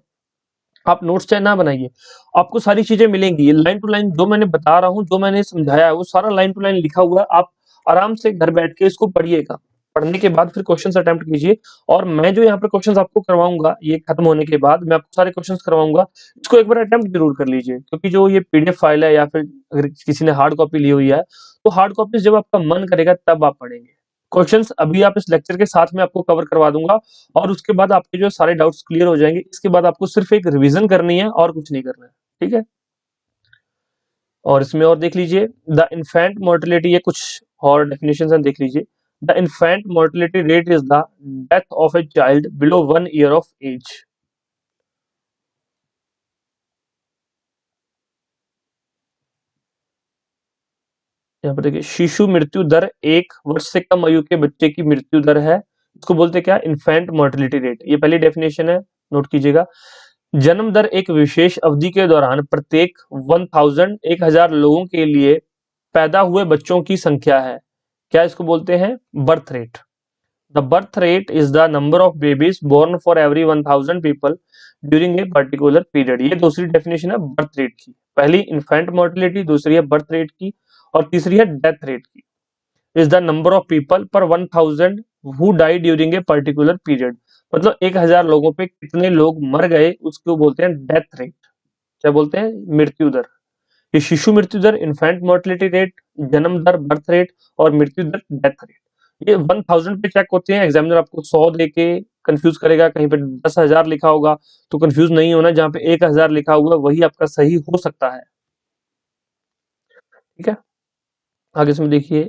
आप नोट्स चाहे ना बनाइए, आपको सारी चीजें मिलेंगी। लाइन टू लाइन जो मैंने बता रहा हूँ, जो मैंने समझाया है, वो सारा लाइन टू लाइन लिखा हुआ है। आप आराम से घर बैठ के इसको पढ़िएगा। पढ़ने के बाद फिर क्वेश्चंस अटेम्प्ट कीजिए। और मैं जो यहाँ पे क्वेश्चंस आपको करवाऊंगा, ये खत्म होने के बाद मैं आपको सारे क्वेश्चंस करवाऊंगा, इसको एक बार अटेम्प्ट जरूर कर लीजिए। क्योंकि जो ये पीडीएफ फाइल है, या फिर अगर किसी ने हार्ड कॉपी ली हुई है, तो हार्ड कॉपी जब आपका मन करेगा तब आप पढ़ेंगे। क्वेश्चंस अभी आप इस लेक्चर के साथ में आपको कवर करवा दूंगा, और उसके बाद आपके जो सारे डाउट्स क्लियर हो जाएंगे। इसके बाद आपको सिर्फ एक रिवीजन करनी है और कुछ नहीं करना है, ठीक है। और इसमें और देख लीजिए, द इन्फेंट मोर्टेलिटी, ये कुछ और डेफिनेशन है, देख लीजिए। The infant mortality rate is the death of a child below 1 year of age. यहाँ पर देखिए, शिशु मृत्यु दर 1 वर्ष से कम आयु के बच्चे की मृत्यु दर है। इसको बोलते क्या? Infant mortality rate. ये पहली डेफिनेशन है, नोट कीजिएगा। जन्म दर एक विशेष अवधि के दौरान प्रत्येक 1000 लोगों के लिए पैदा हुए बच्चों की संख्या है। क्या इसको बोलते हैं? Birth rate. The birth rate is the number of babies born for every 1000 people during a particular period. ये दूसरी डेफिनेशन है बर्थ रेट की। पहली इन्फेंट मोर्टेलिटी, दूसरी है बर्थ रेट की, और तीसरी है डेथ रेट की। Is the number of people per 1000 who die during a particular period. मतलब 1000 लोगों पे कितने लोग मर गए, उसको बोलते हैं डेथ रेट। क्या बोलते हैं? मृत्यु दर। ये शिशु मृत्यु दर, इन्फेंट मोर्टेलिटी रेट, जन्म दर, बर्थ रेट, और मृत्यु दर, डेथ रेट। ये 1000 पे चेक होते हैं। एग्जामिनर आपको 100 देके कंफ्यूज करेगा, कहीं पे 10,000 लिखा होगा तो कंफ्यूज नहीं होना। जहां पे 1000 लिखा हुआ वही आपका सही हो सकता है, ठीक है। आगे इसमें देखिए,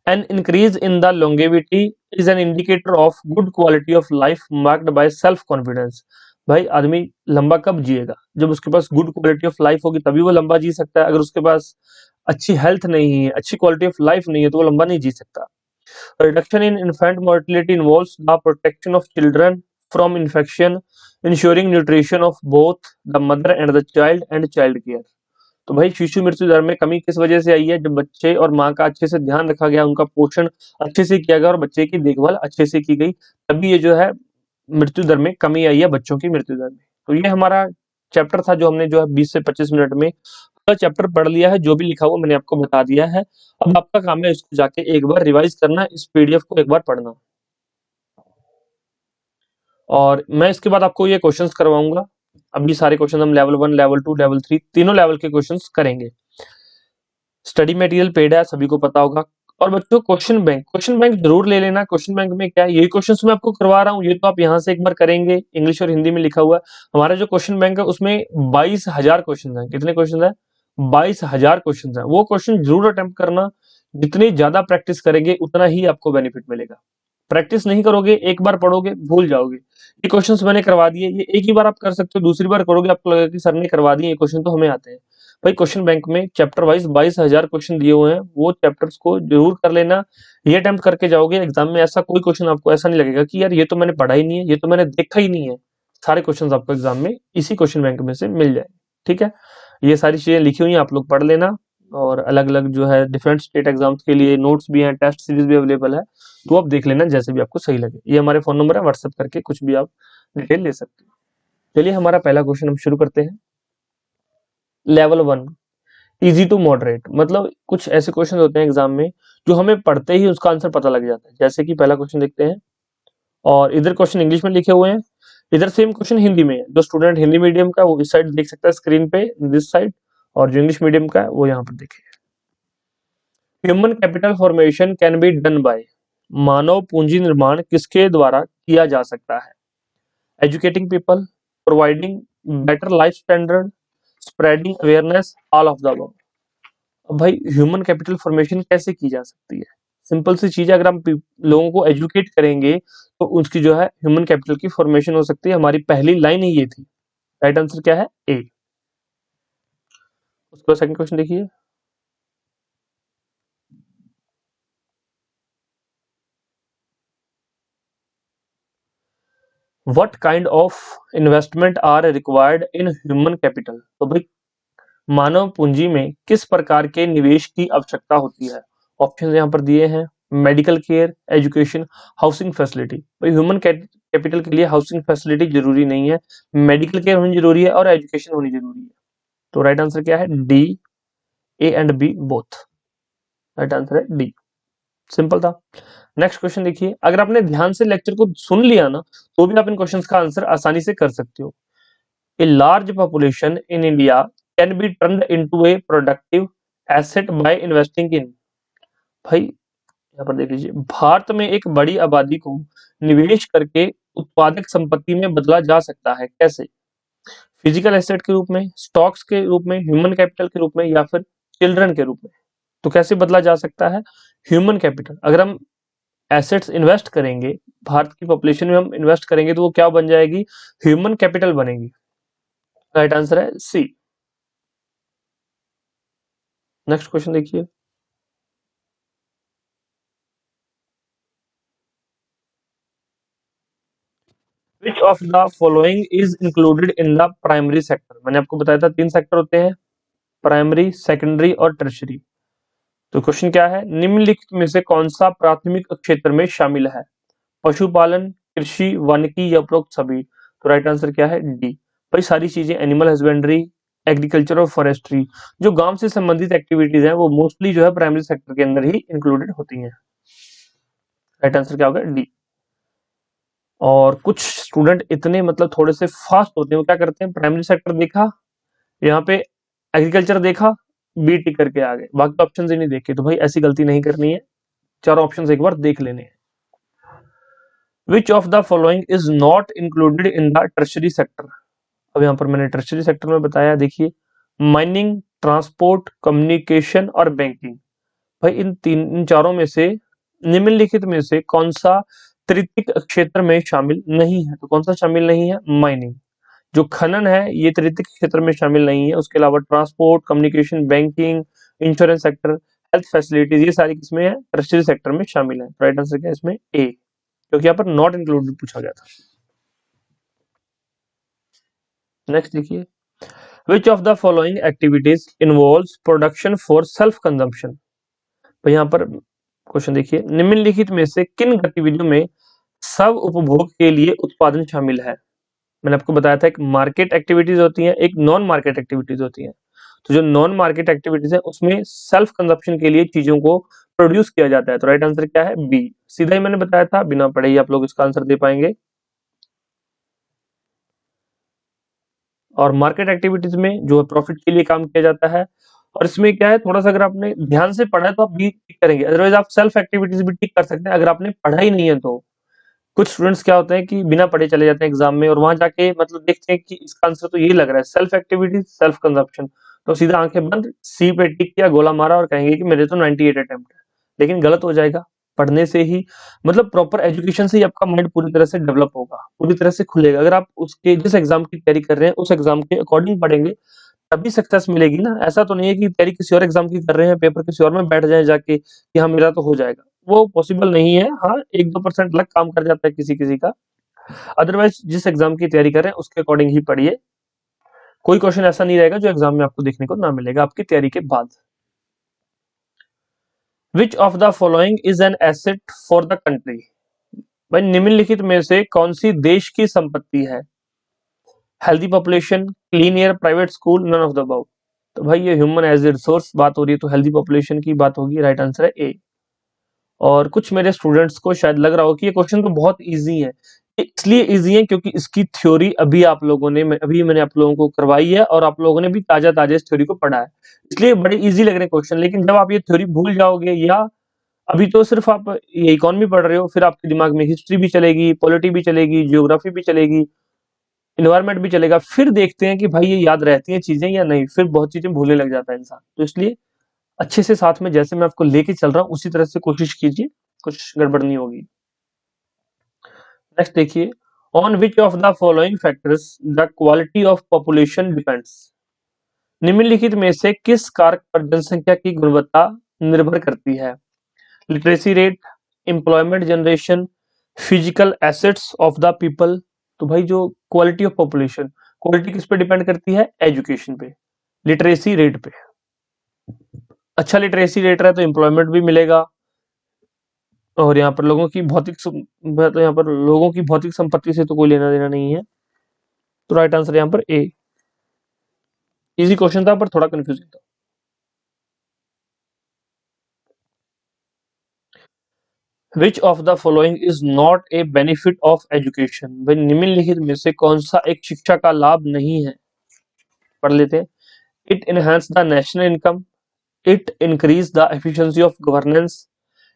an increase in the longevity is an indicator of good quality of life marked by self confidence. भाई आदमी लंबा कब जिएगा? जब उसके पास गुड क्वालिटी ऑफ लाइफ होगी, तभी वो लंबा जी सकता है। अगर उसके पास अच्छी हेल्थ नहीं है, अच्छी क्वालिटी ऑफ लाइफ नहीं है, तो वो लंबा नहीं जी सकता। Reduction in infant mortality involves the protection of children from infection, ensuring nutrition of both the mother and the child and child care. तो भाई शिशु मृत्यु दर में कमी किस वजह से आई है? जब बच्चे और माँ का अच्छे से ध्यान रखा गया, उनका पोषण अच्छे से किया गया, और बच्चे की देखभाल अच्छे से की गई, तभी ये जो है मृत्यु दर में कमी आई है, बच्चों की मृत्यु दर में। तो ये हमारा चैप्टर था, जो हमने जो है 20 से 25 मिनट में पूरा चैप्टर पढ़ लिया है। जो भी लिखा हुआ मैंने आपको बता दिया है। अब आपका काम है इसको जाके एक बार रिवाइज करना, इस पीडीएफ को एक बार पढ़ना। और मैं इसके बाद आपको ये क्वेश्चंस करवाऊंगा। अभी सारे क्वेश्चन हम लेवल 1, लेवल 2, लेवल 3 तीनों लेवल के क्वेश्चंस करेंगे। स्टडी मटेरियल पेड है, सभी को पता होगा। और बच्चों, क्वेश्चन बैंक जरूर ले लेना। क्वेश्चन बैंक में क्या है, यही क्वेश्चन मैं आपको करवा रहा हूँ, ये तो आप यहाँ से एक बार करेंगे। इंग्लिश और हिंदी में लिखा हुआ है। हमारा जो क्वेश्चन बैंक है उसमें 22,000 क्वेश्चन है। कितने क्वेश्चन है? 22,000 क्वेश्चन है। वो क्वेश्चन जरूर अटेम्प्ट करना। जितनी ज्यादा प्रैक्टिस करेंगे उतना ही आपको बेनिफिट मिलेगा। प्रैक्टिस नहीं करोगे, एक बार पढ़ोगे भूल जाओगे। ये क्वेश्चंस मैंने करवा दिए, ये एक ही बार आप कर सकते हो। दूसरी बार करोगे आपको लगेगा कि सर ने करवा दिए, ये क्वेश्चन तो हमें आते हैं। भाई क्वेश्चन बैंक में चैप्टर वाइज 22,000 क्वेश्चन दिए हुए हैं, वो चैप्टर्स को जरूर कर लेना। ये अटेम्प्ट करके जाओगे एग्जाम में, ऐसा कोई क्वेश्चन आपको ऐसा नहीं लगेगा कि यार ये तो मैंने पढ़ा ही नहीं है, ये तो मैंने देखा ही नहीं है। सारे क्वेश्चन आपको एग्जाम में इसी क्वेश्चन बैंक में से मिल जाए, ठीक है। ये सारी चीजें लिखी हुई हैं, आप लोग पढ़ लेना। और अलग अलग जो है डिफरेंट स्टेट एग्जाम्स के लिए नोट्स भी हैं, टेस्ट सीरीज भी अवेलेबल है। तो आप देख लेना जैसे भी आपको सही लगे। ये हमारे फोन नंबर है, व्हाट्सएप करके कुछ भी आप डिटेल ले सकते हो। चलिए हमारा पहला क्वेश्चन हम शुरू करते हैं। Level 1, easy to moderate. मतलब कुछ ऐसे क्वेश्चन होते हैं एग्जाम में जो हमें पढ़ते ही उसका आंसर पता लग जाता है। जैसे कि पहला क्वेश्चन देखते हैं, और इधर क्वेश्चन इंग्लिश में लिखे हुए हैं, इधर सेम क्वेश्चन हिंदी में है। जो स्टूडेंट हिंदी मीडियम का वो इस साइड देख सकता है स्क्रीन पे, दिस साइड, और जो इंग्लिश मीडियम का है वो यहाँ पर देखे। Human capital formation can be done by. मानव पूंजी निर्माण किसके द्वारा किया जा सकता है? Educating people, providing better life standard, spreading awareness, all of the above. अब भाई ह्यूमन कैपिटल फॉर्मेशन कैसे की जा सकती है? सिंपल सी चीज है, अगर हम लोगों को एजुकेट करेंगे तो उसकी जो है ह्यूमन कैपिटल की फॉर्मेशन हो सकती है। हमारी पहली लाइन ही ये थी। राइट आंसर क्या है? ए। उसके बाद सेकंड क्वेश्चन देखिए, what kind of investment are required in human capital. तो भाई मानव पूंजी में किस प्रकार के निवेश की आवश्यकता होती है। ऑप्शन यहाँ पर दिए हैं, medical care, education, housing facility. भाई ह्यूमन कैपिटल के लिए हाउसिंग फैसिलिटी जरूरी नहीं है, मेडिकल केयर होनी जरूरी है और एजुकेशन होनी जरूरी है। तो राइट आंसर क्या है, D, A and B both. Right answer है डी, सिंपल था। नेक्स्ट क्वेश्चन देखिए, अगर आपने ध्यान से लेक्चर को सुन लिया ना तो भी आप इन क्वेश्चंस का आंसर आसानी से कर सकते हो। A large population in India can be turned into A productive asset by investing in. भाई यहाँ पर देख लीजिए, भारत में एक बड़ी आबादी को निवेश करके उत्पादक संपत्ति में बदला जा सकता है, कैसे। फिजिकल एसेट के रूप में, स्टॉक्स के रूप में, ह्यूमन कैपिटल के रूप में या फिर चिल्ड्रन के रूप में। तो कैसे बदला जा सकता है, ह्यूमन कैपिटल। अगर हम एसेट्स इन्वेस्ट करेंगे, भारत की पॉपुलेशन में हम इन्वेस्ट करेंगे तो वो क्या बन जाएगी, ह्यूमन कैपिटल बनेगी। राइट आंसर है सी। नेक्स्ट क्वेश्चन देखिए, विच of the following is included in the primary sector. मैंने आपको बताया था 3 सेक्टर होते हैं, प्राइमरी, सेकेंडरी और टर्शरी। तो क्वेश्चन क्या है, निम्नलिखित में से कौन सा प्राथमिक क्षेत्र में शामिल है, पशुपालन, कृषि, वानिकी या उपरोक्त सभी। तो राइट आंसर क्या है, डी। भाई सारी चीजें, एनिमल हस्बेंड्री, एग्रीकल्चर और फॉरेस्ट्री, जो गांव से संबंधित एक्टिविटीज हैं वो मोस्टली जो है प्राइमरी सेक्टर के अंदर ही इंक्लूडेड होती हैं। राइट आंसर क्या होगा, डी। और कुछ स्टूडेंट इतने मतलब थोड़े से फास्ट होते हैं, वो क्या करते हैं, प्राइमरी सेक्टर देखा, यहाँ पे एग्रीकल्चर देखा, बी टिक करके आ गए, बाकी ऑप्शन ही नहीं देखे। तो भाई ऐसी गलती नहीं करनी है, चारों ऑप्शन एक बार देख लेने हैं। Which of the following is not included in the tertiary sector. अब यहाँ पर मैंने टर्शरी सेक्टर में बताया, देखिए, माइनिंग, ट्रांसपोर्ट, कम्युनिकेशन और बैंकिंग। भाई इन चारों में से निम्नलिखित में से कौन सा तृतीयक क्षेत्र में शामिल नहीं है। तो कौन सा शामिल नहीं है, माइनिंग। जो खनन है ये तृतीयक क्षेत्र में शामिल नहीं है। उसके अलावा transport, communication, banking, insurance sector, health facilities, ये सारी किसमें है, टर्शरी सेक्टर में शामिल है। राइट आंसर क्या है इसमें, ए, क्योंकि यहाँ पर नॉट इंक्लूडेड पूछा गया था। नेक्स्ट देखिए, विच of the following activities involves production for self consumption. तो यहाँ पर क्वेश्चन देखिए, निम्नलिखित में से किन गतिविधियों में सब उपभोग के लिए उत्पादन शामिल है। मैंने आपको बताया था एक मार्केट एक्टिविटीज होती है, एक नॉन मार्केट एक्टिविटीज होती है। तो जो नॉन मार्केट एक्टिविटीज है उसमें सेल्फ कंजप्शन के लिए चीजों को प्रोड्यूस किया जाता है। तो राइट आंसर क्या है, बी। सीधा ही मैंने बताया था, बिना पढ़े ही आप लोग इसका आंसर दे पाएंगे। और मार्केट एक्टिविटीज में जो है प्रॉफिट के लिए काम किया जाता है। और इसमें क्या है, थोड़ा सा अगर आपने ध्यान से पढ़ा है तो आप बी टिक करेंगे, अदरवाइज आप सेल्फ एक्टिविटीज भी टिक कर सकते हैं अगर आपने पढ़ा ही नहीं है तो। कुछ स्टूडेंट्स क्या होते हैं कि बिना पढ़े चले जाते हैं एग्जाम में और वहां जाके मतलब देखते हैं कि इसका आंसर तो ये लग रहा है, सेल्फ एक्टिविटीज, सेल्फ कंजप्शन। तो सीधा आंखें बंद, सी पे टिक किया, गोला मारा और कहेंगे कि मेरे तो 98 अटेम्प्ट है। लेकिन गलत हो जाएगा। पढ़ने से ही मतलब प्रॉपर एजुकेशन से ही आपका माइंड पूरी तरह से डेवलप होगा, पूरी तरह से खुलेगा। अगर आप उसके जिस एग्जाम की तैयारी कर रहे हैं उस एग्जाम के अकॉर्डिंग पढ़ेंगे तभी सक्सेस मिलेगी ना। ऐसा तो नहीं है कि तैयारी किसी और एग्जाम की कर रहे हैं, पेपर किसी और में बैठ जाए जाके कि हाँ मेरा तो हो जाएगा, वो पॉसिबल नहीं है। हाँ 1-2% लक काम कर जाता है किसी किसी का। अदरवाइज जिस एग्जाम की तैयारी कर रहे हैं उसके अकॉर्डिंग ही पढ़िए। कोई क्वेश्चन ऐसा नहीं रहेगा जो एग्जाम में आपको देखने को ना मिलेगा आपकी तैयारी के बाद। विच of the following is an asset for the country. भाई निम्नलिखित में से कौन सी देश की संपत्ति है, healthy population, clean air, private school, none of the above. तो भाई ये ह्यूमन एज ए रिसोर्स बात हो रही है तो हेल्दी पॉपुलेशन की बात होगी। राइट आंसर है ए। और कुछ मेरे स्टूडेंट्स को शायद लग रहा हो कि ये क्वेश्चन तो बहुत इजी है। ये इसलिए इजी है क्योंकि इसकी थ्योरी अभी आप लोगों ने अभी मैंने आप लोगों को करवाई है और आप लोगों ने भी ताजा ताजा इस थ्योरी को पढ़ा है, इसलिए बड़े इजी लग रहे हैं क्वेश्चन। लेकिन जब आप ये थ्योरी भूल जाओगे या अभी तो सिर्फ आप ये इकोनॉमी पढ़ रहे हो, फिर आपके दिमाग में हिस्ट्री भी चलेगी, पॉलिटी भी चलेगी, जियोग्राफी भी चलेगी, इन्वायरमेंट भी चलेगा, फिर देखते हैं कि भाई ये याद रहती हैं चीजें या नहीं, फिर बहुत चीजें भूलने लग जाता है इंसान। तो इसलिए अच्छे से साथ में जैसे मैं आपको लेके चल रहा हूँ उसी तरह से कोशिश कीजिए, कुछ गड़बड़ नहीं होगी। नेक्स्ट देखिए, on which of the following factors the quality of population depends. निम्नलिखित में से किस कारक पर जनसंख्या की गुणवत्ता निर्भर करती है, literacy rate, employment generation, physical assets of the people. तो भाई जो क्वालिटी ऑफ पॉपुलेशन, क्वालिटी किस पे डिपेंड करती है? एजुकेशन पे, लिटरेसी रेट पे। अच्छा लिटरेसी रेट रहा है तो एम्प्लॉयमेंट भी मिलेगा, और यहाँ पर लोगों की तो यहाँ पर लोगों की भौतिक संपत्ति से तो कोई लेना देना नहीं है। तो राइट आंसर यहाँ पर ए। इजी क्वेश्चन था पर थोड़ा कंफ्यूजिंग था। विच of the following is not a benefit of education? भाई निम्नलिखित में से कौन सा एक शिक्षा का लाभ नहीं है? पढ़ लेते हैं। It enhance the national income, it increase the efficiency of governance,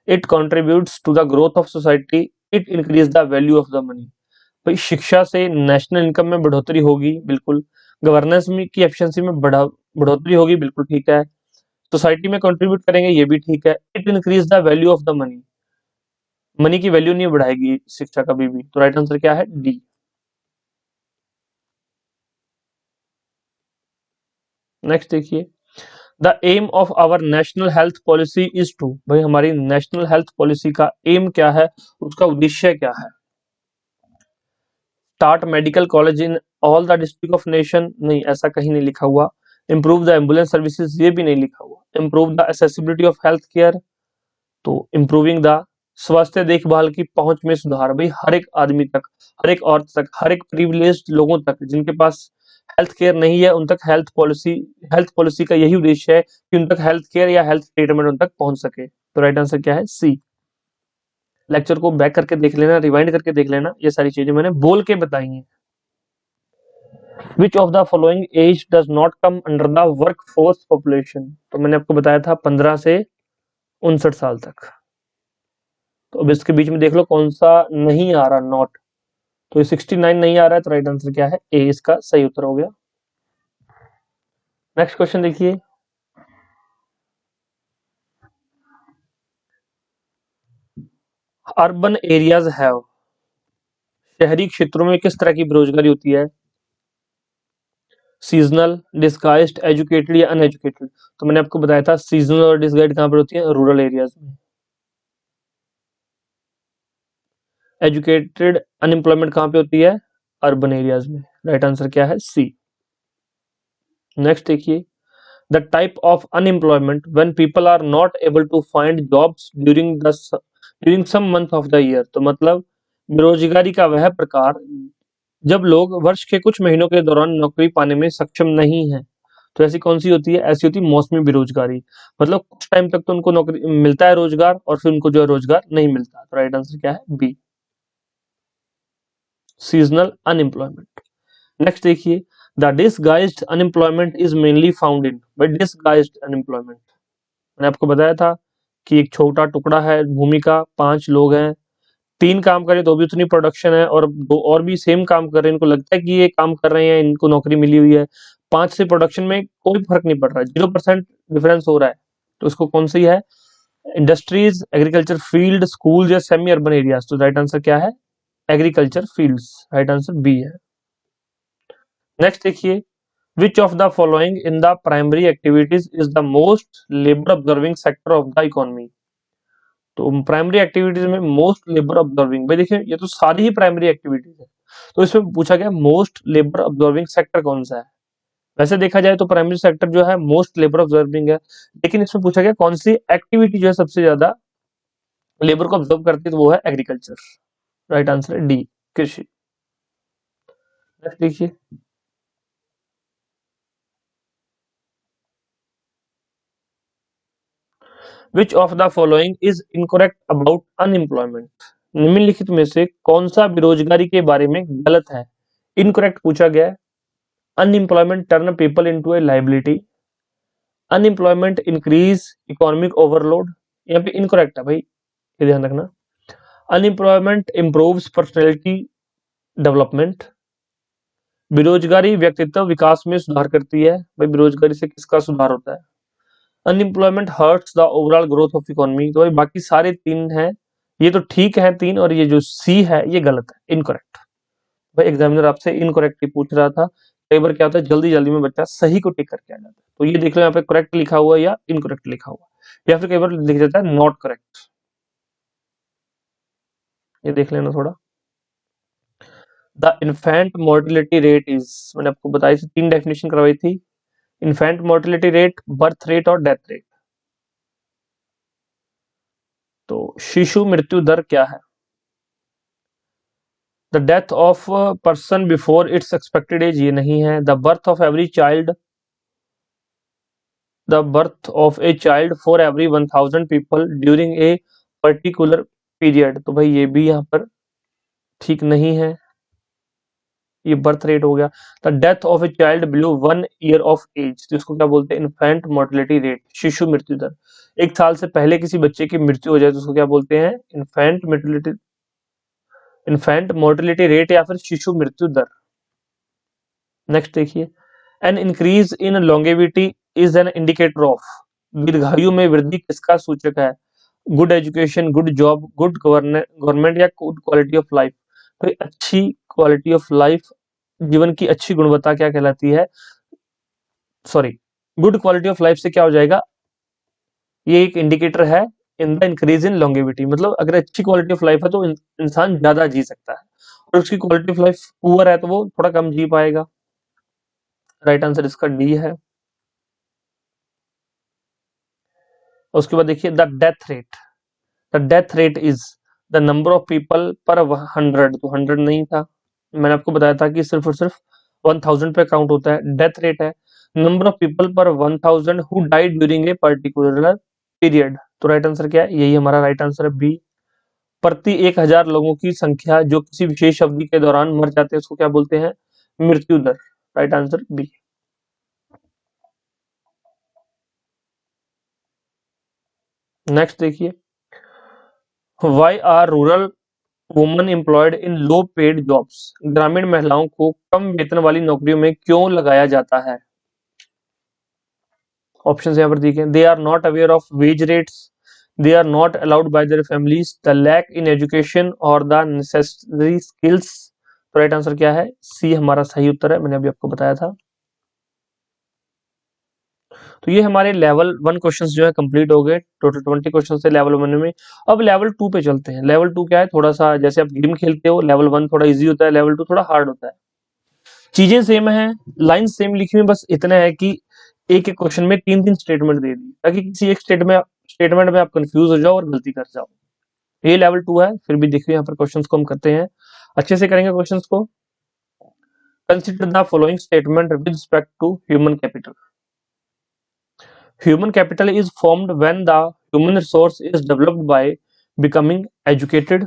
it contributes to the growth of society, it increase the value of the money. भाई शिक्षा से नेशनल इनकम में बढ़ोतरी होगी, बिल्कुल। गवर्नेंस में की एफिशिएंसी में बढ़ोतरी होगी, बिल्कुल ठीक है। सोसाइटी में कंट्रीब्यूट करेंगे, ये भी ठीक है। It increase the value of the money, money की वैल्यू नहीं बढ़ाएगी शिक्षा कभी भी। तो राइट आंसर क्या है? डी। नेक्स्ट देखिए, the aim of our national health policy is to. भाई हमारी नेशनल हेल्थ पॉलिसी का एम क्या है, उसका उद्देश्य क्या है? Start medical college in all the district of nation, नहीं ऐसा कहीं नहीं लिखा हुआ। इम्प्रूव द एम्बुलेंस सर्विसेज, ये भी नहीं लिखा हुआ। Improve the accessibility of health care, तो इम्प्रूविंग द स्वास्थ्य देखभाल की पहुंच में सुधार। भाई हर एक आदमी तक, हर एक औरत तक, हर एक प्रिविलेज्ड लोगों तक जिनके पास हेल्थ केयर नहीं है उन तक हेल्थ पॉलिसी का यही उद्देश्य है कि उन तक हेल्थ केयर या हेल्थ ट्रीटमेंट उन तक पहुंच सके। तो राइट आंसर क्या है? सी। लेक्चर को बैक करके देख लेना, रिवाइंड करके देख लेना, ये सारी चीजें मैंने बोल के बताई हैं। Which of the following age does not come under the work force population? तो मैंने आपको बताया था 15 से 59 साल तक। तो अब इसके बीच में देख लो कौन सा नहीं आ रहा, नॉट। तो ये 69 नहीं आ रहा है, तो राइट आंसर क्या है? ए इसका सही उत्तर हो गया। नेक्स्ट क्वेश्चन देखिए, अर्बन एरियाज हैव, शहरी क्षेत्रों में किस तरह की बेरोजगारी होती है? सीजनल, डिस्गाइज्ड, एजुकेटेड या अनएजुकेटेड? तो मैंने आपको बताया था सीजनल और डिस्गाइज्ड कहां पर होती है? रूरल एरियाज में। एजुकेटेड अनएम्प्लॉयमेंट कहां पे होती है? अर्बन एरियाज में। राइट आंसर क्या है? सी। नेक्स्ट देखिए, the type of unemployment when people are not able to find jobs during some month of the year। तो मतलब बेरोजगारी का वह प्रकार जब लोग वर्ष के कुछ महीनों के दौरान नौकरी पाने में सक्षम नहीं है। तो ऐसी कौन सी होती है? ऐसी होती है मौसमी बेरोजगारी। मतलब कुछ टाइम तक तो उनको नौकरी मिलता है रोजगार, और फिर उनको जो है रोजगार नहीं मिलता। तो राइट आंसर क्या है? B, seasonal unemployment. नेक्स्ट देखिए, the disguised unemployment is mainly found in. भाई डिसगाइज्ड अनएम्प्लॉयमेंट मैंने आपको बताया था कि एक छोटा टुकड़ा है भूमि का, 5 लोग हैं, 3 काम करें तो भी उतनी प्रोडक्शन है, और 2 और भी सेम काम कर रहे हैं, इनको लगता है कि ये काम कर रहे हैं, इनको नौकरी मिली हुई है। 5 से प्रोडक्शन में कोई फर्क नहीं पड़ रहा है, 0% डिफरेंस हो रहा है। तो उसको कौन सी है? इंडस्ट्रीज, एग्रीकल्चर फील्ड, स्कूल या सेमी अर्बन एरियाज? तो राइट आंसर क्या है? Agriculture fields. Right answer B है। नेक्स्ट देखिए, which of the following in the primary activities is the most labor observing sector of the economy? तो primary activities में most labour observing, भाई देखिए ये तो सारी ही प्राइमरी एक्टिविटीज है, तो इसमें पूछा गया मोस्ट लेबर ऑब्जर्विंग सेक्टर कौन सा है। वैसे देखा जाए तो प्राइमरी सेक्टर जो है मोस्ट लेबर ऑब्जर्विंग है, लेकिन इसमें पूछा गया कौन सी एक्टिविटी जो है सबसे ज्यादा लेबर को ऑब्जर्व करती है, तो वो है एग्रीकल्चर। राइट आंसर है डी, कृषि। नेक्स्ट देखिए, विच of the following is incorrect about unemployment? निम्नलिखित में से कौन सा बेरोजगारी के बारे में गलत है? इनकरेक्ट पूछा गया है। Unemployment turn people into a liability, unemployment increase economic overload, यहाँ पे इनकरेक्ट है भाई, ये ध्यान रखना। अनएम्प्लॉयमेंट इंप्रूव्स पर्सनैलिटी डेवलपमेंट, बेरोजगारी व्यक्तित्व विकास में सुधार करती है। भाई बेरोजगारी से किसका सुधार होता है? Unemployment hertz the overall growth of economy. तो भाई बाकी सारे 3 हैं, ये तो ठीक है 3, और ये जो सी है ये गलत है, इनकरेक्ट। भाई एग्जामिनर आपसे इनकरेक्ट ही पूछ रहा था। कई बार क्या होता है जल्दी जल्दी में बच्चा सही को टिक करके आ जाता है, तो ये देख लो यहाँ पे करेक्ट लिखा हुआ है या इनकरेक्ट लिखा हुआ है, या फिर कई बार लिख देता है नॉट करेक्ट। ये देख लेना थोड़ा। The infant mortality rate is, मैंने आपको बताई थी, 3 डेफिनेशन करवाई थी, infant mortality rate, birth rate और डेथ रेट। तो शिशु मृत्यु दर क्या है? The death of person before its expected age, ये नहीं है। The birth of every child, the birth of a child for every 1000 people during a particular period, तो भाई ये भी यहाँ पर ठीक नहीं है, ये बर्थ रेट हो गया। The death of a child below 1 year of age, तो इसको क्या बोलते हैं? इन्फेंट मोर्टिलिटी रेट, शिशु मृत्यु दर। 1 साल से पहले किसी बच्चे की मृत्यु हो जाए तो उसको क्या बोलते हैं? इन्फेंट मोर्टिलिटी रेट या फिर शिशु मृत्यु दर। नेक्स्ट देखिए, an increase in longevity is an indicator of, दीर्घायु में वृद्धि किसका सूचक है? Good education, good job, good government या गुड क्वालिटी ऑफ लाइफ। तो अच्छी क्वालिटी ऑफ लाइफ, जीवन की अच्छी गुणवत्ता क्या कहलाती है? Sorry, good quality of life से क्या हो जाएगा? ये एक इंडिकेटर है in the increase in longevity, मतलब अगर अच्छी क्वालिटी ऑफ लाइफ है तो इंसान ज्यादा जी सकता है, और उसकी क्वालिटी ऑफ लाइफ पुअर है तो वो थोड़ा कम जी पाएगा। राइट आंसर इसका डी है। उसके बाद देखिए, the death rate, the death rate is the number of people per 100, तो 100 नहीं था, मैंने आपको बताया था कि सिर्फ और सिर्फ 1000 पे काउंट होता है। डेथ रेट है number of people per 1000 who died during a particular period, तो राइट आंसर क्या है? यही हमारा राइट आंसर है, बी। प्रति 1000 लोगों की संख्या जो किसी विशेष अवधि के दौरान मर जाते हैं उसको क्या बोलते हैं? मृत्यु दर, राइट आंसर बी। नेक्स्ट देखिए, why are rural woman employed in low paid jobs, ग्रामीण महिलाओं को कम वेतन वाली नौकरियों में क्यों लगाया जाता है? ऑप्शन यहाँ पर दिखे, they are not aware of wage rates, they are not allowed by their families, the lack in education और द नेसेसरी स्किल्स। तो राइट आंसर क्या है? सी हमारा सही उत्तर है, मैंने अभी आपको बताया था। तो ये हमारे लेवल 1 क्वेश्चंस जो है कंप्लीट हो गए, टोटल 20 क्वेश्चन थे लेवल 1 में। अब लेवल 2 पे चलते हैं। लेवल 2 क्या है? थोड़ा सा जैसे आप गेम खेलते हो, लेवल 1 थोड़ा इजी होता है, लेवल 2 थोड़ा हार्ड होता है। चीजें सेम है, लाइन सेम लिखी हुई, बस इतना है कि एक एक क्वेश्चन में 3 स्टेटमेंट दे दी, ताकि किसी एक स्टेटमेंट में आप कंफ्यूज हो जाओ और गलती कर जाओ। ये लेवल 2 है, फिर भी देखिए यहाँ पर क्वेश्चंस को हम करते हैं, अच्छे से करेंगे क्वेश्चंस को। Consider the following statement with respect to human capital. Human capital is formed when the human resource is developed by becoming educated,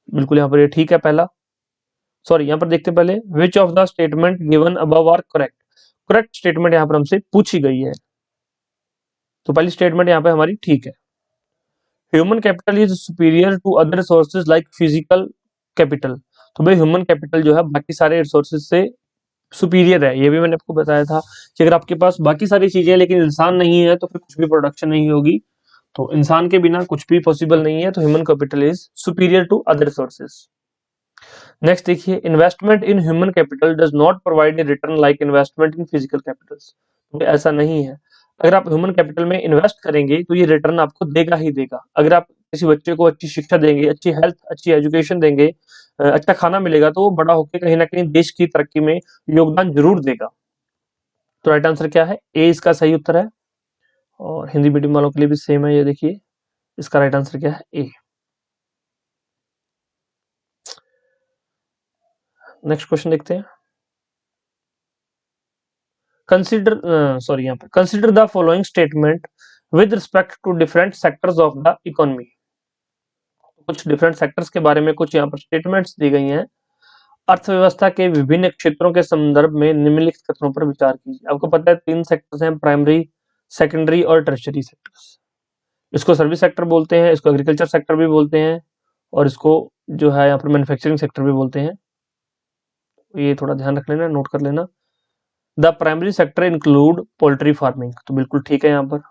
बिल्कुल यहाँ पर ये ठीक है पहला। सॉरी, यहाँ पर देखते हैं पहले, which of the statement given above are correct। Correct statement यहाँ पर हमसे पूछी गई है, तो पहली स्टेटमेंट यहाँ पे हमारी ठीक है। Human capital is superior to other resources like physical capital, तो भाई ह्यूमन कैपिटल जो है बाकी सारे रिसोर्सेज से सुपीरियर है, ये भी मैंने आपको बताया था कि अगर आपके पास बाकी सारी चीजें हैं लेकिन इंसान नहीं है तो फिर कुछ भी प्रोडक्शन नहीं होगी, तो इंसान के बिना कुछ भी पॉसिबल नहीं है, तो human capital is superior to other resources. Next देखिए, investment in human capital does not provide a return like investment in physical capitals, तो ऐसा नहीं है। अगर आप ह्यूमन कैपिटल में इन्वेस्ट करेंगे तो ये रिटर्न आपको देगा ही देगा। अगर आप किसी बच्चे को अच्छी शिक्षा देंगे, अच्छी हेल्थ, अच्छी एजुकेशन देंगे, अच्छा खाना मिलेगा, तो वो बड़ा होकर कहीं ना कहीं देश की तरक्की में योगदान जरूर देगा। तो राइट आंसर क्या है? ए इसका सही उत्तर है, और हिंदी मीडियम वालों के लिए भी सेम है, ये देखिए इसका राइट आंसर क्या है? ए। नेक्स्ट क्वेश्चन देखते हैं। कंसिडर सॉरी, यहाँ पे consider the following statement with respect to different sectors of the economy. कुछ डिफरेंट सेक्टर्स के बारे में कुछ यहाँ पर स्टेटमेंट्स दी गई हैं। अर्थव्यवस्था के विभिन्न क्षेत्रों के संदर्भ में निम्नलिखित कथनों पर विचार कीजिए। आपको पता है 3 सेक्टर्स हैं, प्राइमरी, सेकेंडरी और टर्शियरी सेक्टर्स। इसको सर्विस सेक्टर बोलते हैं, इसको एग्रीकल्चर सेक्टर भी बोलते हैं, और इसको जो है यहाँ पर मैन्युफैक्चरिंग सेक्टर भी बोलते हैं। ये थोड़ा ध्यान रख लेना, नोट कर लेना। The primary sector include poultry farming, तो बिल्कुल ठीक है यहाँ पर।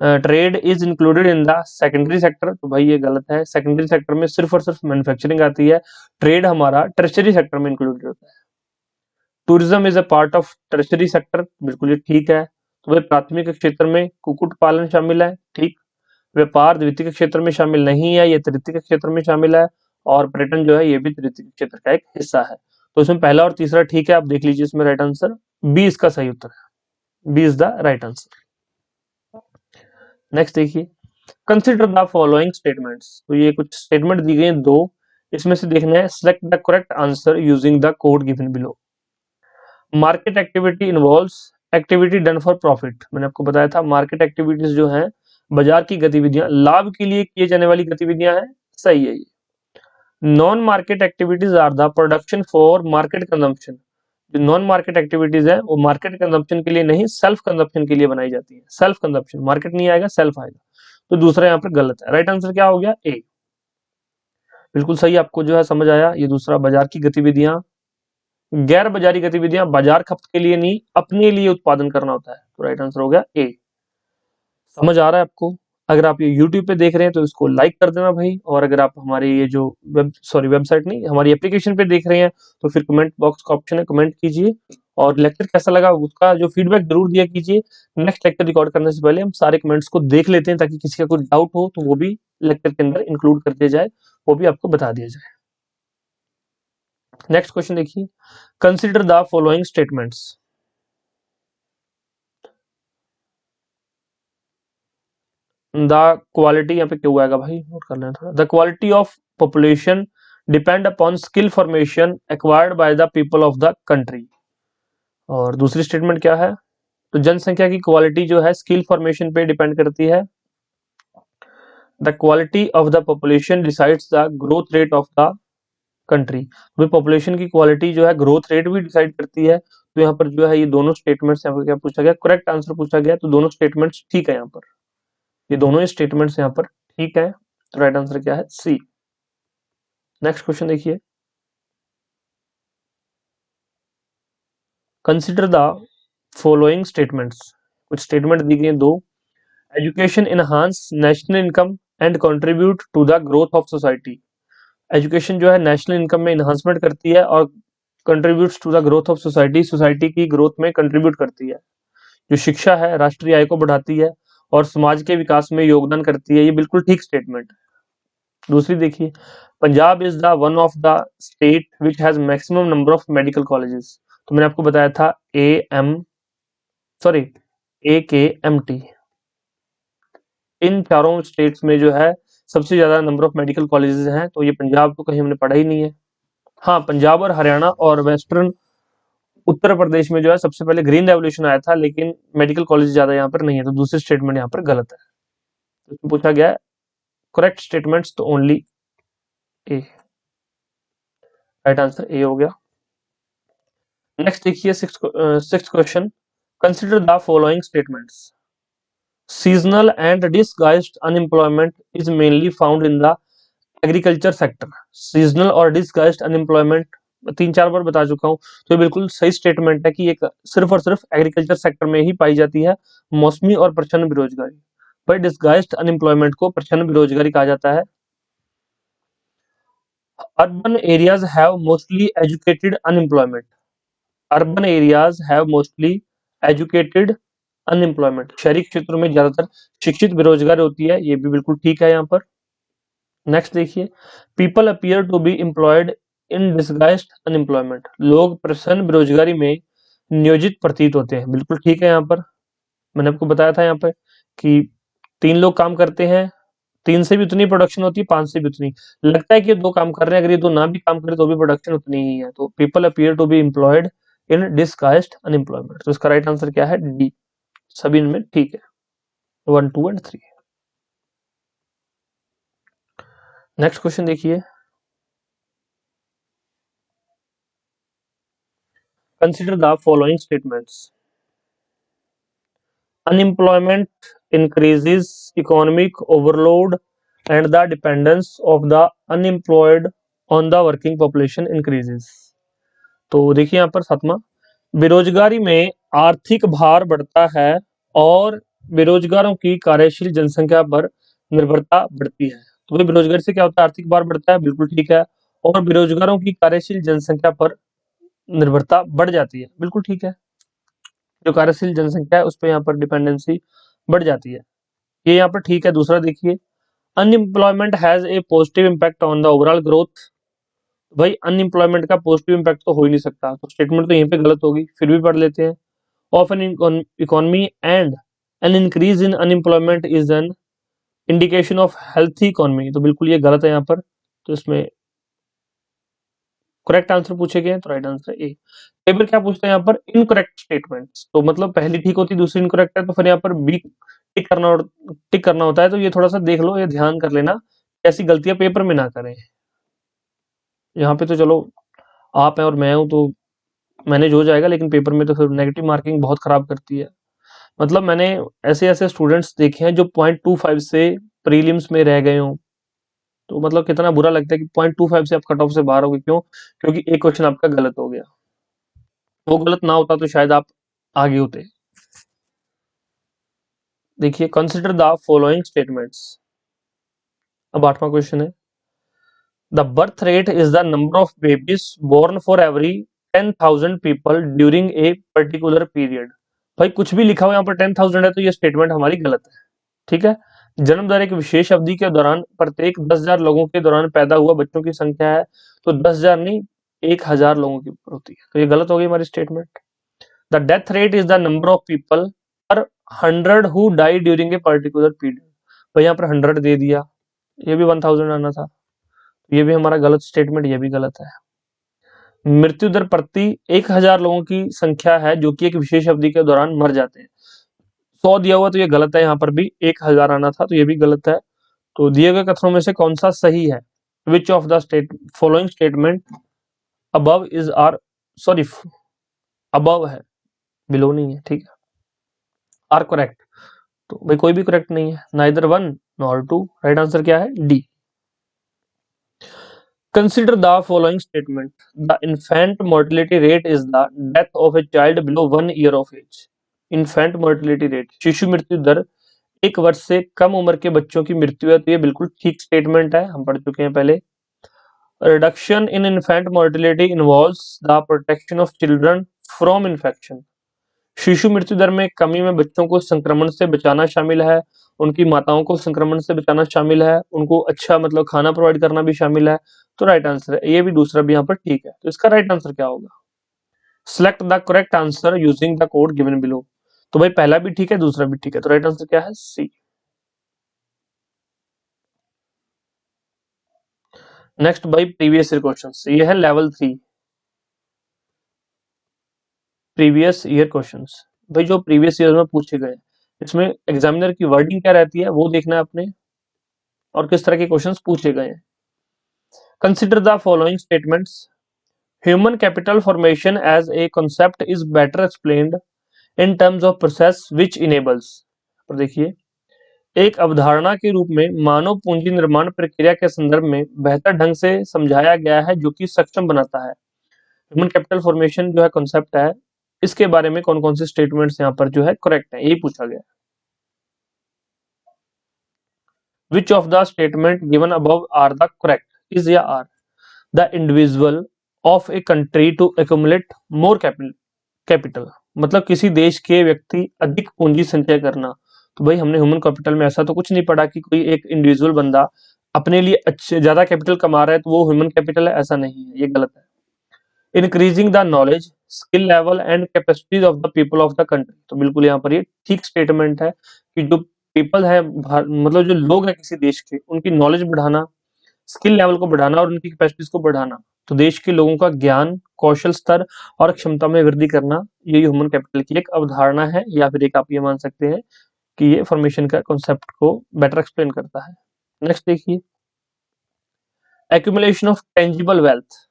Trade is included in the secondary sector, तो भाई ये गलत है, सेकेंडरी सेक्टर में सिर्फ और सिर्फ मैन्युफैक्चरिंग आती है, ट्रेड हमारा टर्शियरी सेक्टर में इंक्लूडेड होता है। Tourism is a part of tertiary sector, बिल्कुल ये ठीक है। तो भाई प्राथमिक क्षेत्र में कुक्कुट पालन शामिल है, ठीक। व्यापार द्वितीयक क्षेत्र में शामिल नहीं है, ये तृतीयक क्षेत्र में शामिल है। और पर्यटन जो है ये भी तटीय क्षेत्र का एक हिस्सा है। तो इसमें पहला और तीसरा ठीक है, आप देख लीजिए इसमें राइट आंसर बी इसका सही उत्तर है। B is the right answer. Next देखिए, कंसिडर द फॉलोइंग स्टेटमेंट्स। तो ये कुछ स्टेटमेंट दी गई हैं दो, इसमें से देखना है select the correct answer using the code given below. Market activity involves activity done for profit. मैंने आपको बताया था मार्केट एक्टिविटीज जो है बाजार की गतिविधियां लाभ के लिए किए जाने वाली गतिविधियां हैं, सही है ये। Non market activities are the production for market consumption. जो नॉन मार्केट एक्टिविटीज है वो मार्केट कंजम्पशन के लिए नहीं, सेल्फ कंजम्पशन के लिए बनाई जाती है। सेल्फ कंजम्पशन, मार्केट नहीं आएगा, सेल्फ आएगा। तो दूसरा यहाँ पर गलत है। राइट आंसर क्या हो गया? ए। बिल्कुल सही, आपको जो है समझ आया। ये दूसरा बाजार की गतिविधियां, गैर बाजारी गतिविधियां बाजार खपत के लिए नहीं, अपने लिए उत्पादन करना होता है। तो राइट आंसर हो गया ए। समझ आ रहा है आपको? अगर आप ये YouTube पे देख रहे हैं तो इसको लाइक कर देना भाई, और अगर आप हमारे ये जो वेबसाइट नहीं, हमारी एप्लीकेशन पे देख रहे हैं तो फिर कमेंट बॉक्स का ऑप्शन है, कमेंट कीजिए और लेक्चर कैसा लगा उसका जो फीडबैक जरूर दिया कीजिए। नेक्स्ट लेक्चर रिकॉर्ड करने से पहले हम सारे कमेंट्स को देख लेते हैं ताकि किसी का कुछ डाउट हो तो वो भी लेक्चर के अंदर इंक्लूड कर दिया जाए, वो भी आपको बता दिया जाए। नेक्स्ट क्वेश्चन देखिए, consider the following statements. The quality, यहाँ पे क्यों आएगा भाई, नोट कर लेना थोड़ा। The quality of population depend upon skill formation acquired by the people of the country. और दूसरी स्टेटमेंट क्या है? तो जनसंख्या की क्वालिटी जो है स्किल फॉर्मेशन पे डिपेंड करती है। The quality of the population decides the growth rate of the country. भाई पॉपुलेशन की क्वालिटी जो है ग्रोथ रेट भी डिसाइड करती है। तो यहाँ पर जो है ये दोनों स्टेटमेंट्स, यहाँ पर क्या पूछा गया, करेक्ट आंसर पूछा गया, तो दोनों स्टेटमेंट्स ठीक है। यहाँ पर ये दोनों ही स्टेटमेंट्स यहाँ पर ठीक है। तो राइट आंसर क्या है? सी। नेक्स्ट क्वेश्चन देखिए, कंसिडर द फॉलोइंग स्टेटमेंट्स। कुछ स्टेटमेंट दी गई दो। Education enhance national income and contribute to the growth of society. Education जो है नेशनल इनकम में इनहांसमेंट करती है और contributes to the growth of society, society की ग्रोथ में कंट्रीब्यूट करती है। जो शिक्षा है राष्ट्रीय आय को बढ़ाती है और समाज के विकास में योगदान करती है। ये बिल्कुल ठीक स्टेटमेंट है। दूसरी देखिए, Punjab is the one of the state which has maximum number of medical colleges. तो मैंने आपको बताया था AKMT। इन चारों स्टेट्स में जो है सबसे ज्यादा नंबर ऑफ मेडिकल कॉलेजेस हैं। तो ये पंजाब तो कहीं हमने पढ़ा ही नहीं है। हाँ, पंजाब और हरियाणा और वेस्टर्न उत्तर प्रदेश में जो है सबसे पहले ग्रीन रेवोल्यूशन आया था, लेकिन मेडिकल कॉलेज ज्यादा यहाँ पर नहीं है। तो दूसरी स्टेटमेंट यहाँ पर गलत है। तो पूछा गया करेक्ट स्टेटमेंट्स तो only a. Right answer A हो गया। नेक्स्ट देखिए, sixth question, consider the following statements. Seasonal and disguised unemployment is mainly found in the agriculture sector. Seasonal और डिसगाइज्ड अनएम्प्लॉयमेंट तीन चार बार बता चुका हूं, तो ये बिल्कुल सही स्टेटमेंट है कि ये सिर्फ और सिर्फ एग्रीकल्चर सेक्टर में ही पाई जाती है, मौसमी और प्रच्छन्न बेरोजगारी। पर डिसगाइज्ड अनएम्प्लॉयमेंट को प्रच्छन्न बेरोजगारी कहा जाता है। Urban areas have mostly educated unemployment. Urban areas have mostly educated unemployment. शहरी क्षेत्रों में ज्यादातर शिक्षित बेरोजगार होती है। ये भी बिल्कुल ठीक है यहाँ पर। नेक्स्ट देखिए, people appear to be employed in disguised unemployment. लोग प्रच्छन्न बेरोजगारी में नियोजित प्रतीत होते हैं। बिल्कुल ठीक है यहाँ पर। मैंने आपको बताया था यहाँ पर कि 3 लोग काम करते हैं, 3 से भी उतनी प्रोडक्शन होती है, 5 से भी उतनी। लगता है कि 2 काम कर रहे हैं, अगर ये 2 ना भी काम करें तो भी प्रोडक्शन उतनी ही है। तो people appear to be employed in disguised unemployment. तो इसका राइट आंसर क्या है? डी। सभी इनमें ठीक है, 1, 2 एंड 3। नेक्स्ट क्वेश्चन देखिए, consider the following statements. Unemployment increases economic overload and the dependence of the unemployed on the working population increases। तो देखिए यहाँ पर सातवां, बेरोजगारी में आर्थिक भार बढ़ता है और बेरोजगारों की कार्यशील जनसंख्या पर निर्भरता बढ़ती है। तो भाई बेरोजगारी से क्या होता है? आर्थिक भार बढ़ता है, बिल्कुल ठीक है। और बेरोजगारों की कार्यशील जनसंख्या पर निर्भरता बढ़ जाती है, बिल्कुल ठीक है। जो कार्यशील जनसंख्या है उस पर यहाँ पर डिपेंडेंसी बढ़ जाती है, ये यहाँ पर ठीक है। दूसरा देखिए, unemployment has a positive impact on the overall growth. भाई अनएम्प्लॉयमेंट का पॉजिटिव इम्पैक्ट तो हो ही नहीं सकता, तो स्टेटमेंट तो यहीं पे गलत होगी, फिर भी पढ़ लेते हैं। Of an economy and an increase in unemployment is an indication of healthy economy, तो बिल्कुल ये गलत है यहाँ पर। तो इसमें करेक्ट आंसर पूछे गए हैं, तो राइट आंसर ए। कई बार क्या पूछते हैं यहाँ पर, इनकरेक्ट स्टेटमेंट्स, तो मतलब पहली ठीक होती दूसरी इनकरेक्ट है, तो फिर यहाँ पर बी टिक करना होता है। तो ये थोड़ा सा देख लो, ये ध्यान कर लेना, ऐसी गलतियां पेपर में ना करें। यहाँ पे तो चलो आप हैं और मैं हूं, तो मैनेज हो जाएगा, लेकिन पेपर में तो फिर नेगेटिव मार्किंग बहुत खराब करती है। मतलब मैंने ऐसे ऐसे स्टूडेंट्स देखे हैं जो 0.25 से प्रीलिम्स में रह गए हों, तो मतलब कितना बुरा लगता है कि 0.25 से आप कट ऑफ से बाहर हो गए। क्यों? क्योंकि एक क्वेश्चन आपका गलत हो गया। वो गलत ना होता तो शायद आप आगे होते। देखिए, कंसिडर द फॉलोइंग स्टेटमेंट्स। अब 8वां क्वेश्चन है, the birth rate is the number of babies born for every 10,000 people during a particular period. भाई कुछ भी लिखा हुआ यहाँ पर 10,000 है, तो ये स्टेटमेंट हमारी गलत है। ठीक है, जन्म दर एक विशेष अवधि के दौरान प्रत्येक 10,000 लोगों के दौरान पैदा हुआ बच्चों की संख्या है, तो 10,000 नहीं 1,000 लोगों की ऊपर होती है, तो ये गलत हो गई हमारी statement. The death rate is the number of people per 100 who die during a particular period. भाई यहाँ पर 100 दे दिया, ये भी 1000 आना था, ये भी हमारा गलत स्टेटमेंट, ये भी गलत है। मृत्यु दर प्रति 1,000 लोगों की संख्या है जो कि एक विशेष अवधि के दौरान मर जाते हैं, 100 दिया हुआ, तो ये गलत है। यहाँ पर भी 1,000 आना था, तो ये भी गलत है। तो दिए गए कथनों में से कौन सा सही है? Which of the following statement above is are, sorry above है, बिलो नहीं है, ठीक है, आर करेक्ट। तो भाई कोई भी करेक्ट नहीं है, neither one nor two. Right answer क्या है? D. Consider the following statement, the infant mortality rate is the death of a child below 1 year of age. Infant mortality rate, शिशु मृत्यु दर 1 वर्ष से कम उम्र के बच्चों की मृत्यु है, तो ये बिल्कुल ठीक स्टेटमेंट है, हम पढ़ चुके हैं पहले। Reduction in infant mortality involves the protection of children from infection. शिशु मृत्यु दर में कमी में बच्चों को संक्रमण से बचाना शामिल है, उनकी माताओं को संक्रमण से बचाना शामिल है, उनको अच्छा मतलब खाना प्रोवाइड करना भी शामिल है। तो राइट आंसर है ये भी, दूसरा भी यहाँ पर ठीक है। तो इसका राइट आंसर क्या होगा? Select the correct answer using the code given below. तो भाई पहला भी ठीक है, दूसरा भी ठीक है, तो राइट आंसर क्या है? सी। नेक्स्ट भाई प्रीवियस ईयर क्वेश्चन, ये है लेवल 3 प्रीवियस ईयर क्वेश्चंस। भाई जो प्रीवियस ईयर में पूछे गए, इसमें एग्जामिनर की वर्डिंग क्या रहती है वो देखना है आपने, और किस तरह के क्वेश्चंस पूछे गए हैं। Consider the following statements, human capital formation as a concept is better explained in terms of process which enables. और देखिए, एक अवधारणा के रूप में मानव पूंजी निर्माण प्रक्रिया के संदर्भ में बेहतर ढंग से समझाया गया है जो कि सक्षम बनाता है। ह्यूमन कैपिटल फॉर्मेशन जो है कॉन्सेप्ट है, इसके बारे में कौन कौन से स्टेटमेंट्स यहाँ पर जो है करेक्ट है, यही पूछा गया। Which of the statement given above are the correct, is या are? The individual of a country to accumulate more capital, मतलब किसी देश के व्यक्ति अधिक पूंजी संचय करना। तो भाई हमने ह्यूमन कैपिटल में ऐसा तो कुछ नहीं पढ़ा कि कोई एक इंडिविजुअल बंदा अपने लिए अच्छे ज्यादा कैपिटल कमा रहा है तो वो ह्यूमन कैपिटल है, ऐसा नहीं है, ये गलत है। Increasing the knowledge skill level and capacities of the people of the country, तो बिल्कुल यहाँ पर ये ठीक स्टेटमेंट है कि जो पीपल है, मतलब जो लोग हैं किसी देश के, उनकी नॉलेज बढ़ाना, स्किल लेवल को बढ़ाना और उनकी कैपेसिटीज को बढ़ाना, तो देश के लोगों का ज्ञान कौशल स्तर और क्षमता में वृद्धि करना, ये ह्यूमन कैपिटल की एक अवधारणा है, या फिर एक आप ये मान सकते हैं कि ये फॉर्मेशन का कॉन्सेप्ट को बेटर एक्सप्लेन करता है। नेक्स्ट देखिए, एक्यूमुलेशन ऑफ टेंजिबल वेल्थ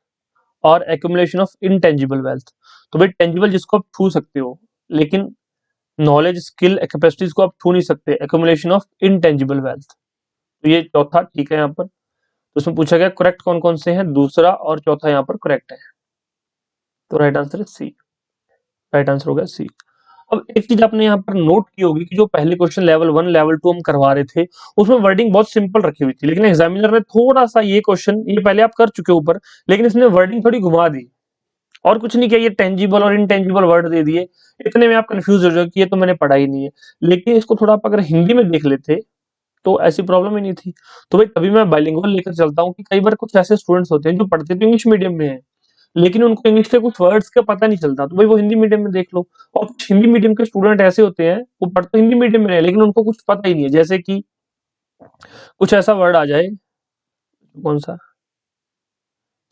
और एक्यूमुलेशन ऑफ इनटेंजिबल वेल्थ। तो भाई टेंजिबल जिसको आप छू सकते हो, लेकिन नॉलेज स्किल कैपेसिटीज को आप छू नहीं सकते, एक्यूमुलेशन ऑफ इनटेंजिबल वेल्थ। तो ये चौथा ठीक है यहाँ पर। तो उसमें पूछा गया करेक्ट कौन कौन से हैं, दूसरा और चौथा यहाँ पर करेक्ट है, तो राइट आंसर है सी। राइट आंसर होगा सी। अब एक चीज आपने यहाँ पर नोट की होगी कि जो पहले क्वेश्चन लेवल 1 लेवल 2 हम करवा रहे थे, उसमें वर्डिंग बहुत सिंपल रखी हुई थी, लेकिन एग्जामिनर ने थोड़ा सा ये क्वेश्चन, ये पहले आप कर चुके ऊपर, लेकिन इसने वर्डिंग थोड़ी घुमा दी, और कुछ नहीं किया, ये टेंजिबल और इनटेंजिबल वर्ड दे दिए, इतने में आप कंफ्यूज हो जाओ कि ये तो मैंने पढ़ा ही नहीं है। लेकिन इसको थोड़ा आप अगर हिंदी में देख लेते तो ऐसी प्रॉब्लम ही नहीं थी। तो भाई तभी मैं बाइलिंगुअल लेकर चलता हूँ कि कई बार कुछ ऐसे स्टूडेंट्स होते हैं जो पढ़ते तो इंग्लिश मीडियम में है, लेकिन उनको इंग्लिश के कुछ वर्ड्स का पता नहीं चलता, तो भाई वो हिंदी मीडियम में देख लो। और कुछ हिंदी मीडियम के स्टूडेंट ऐसे होते हैं, वो पढ़ते हिंदी मीडियम में है लेकिन उनको कुछ पता ही नहीं है, जैसे कि कुछ ऐसा वर्ड आ जाए, कौन सा,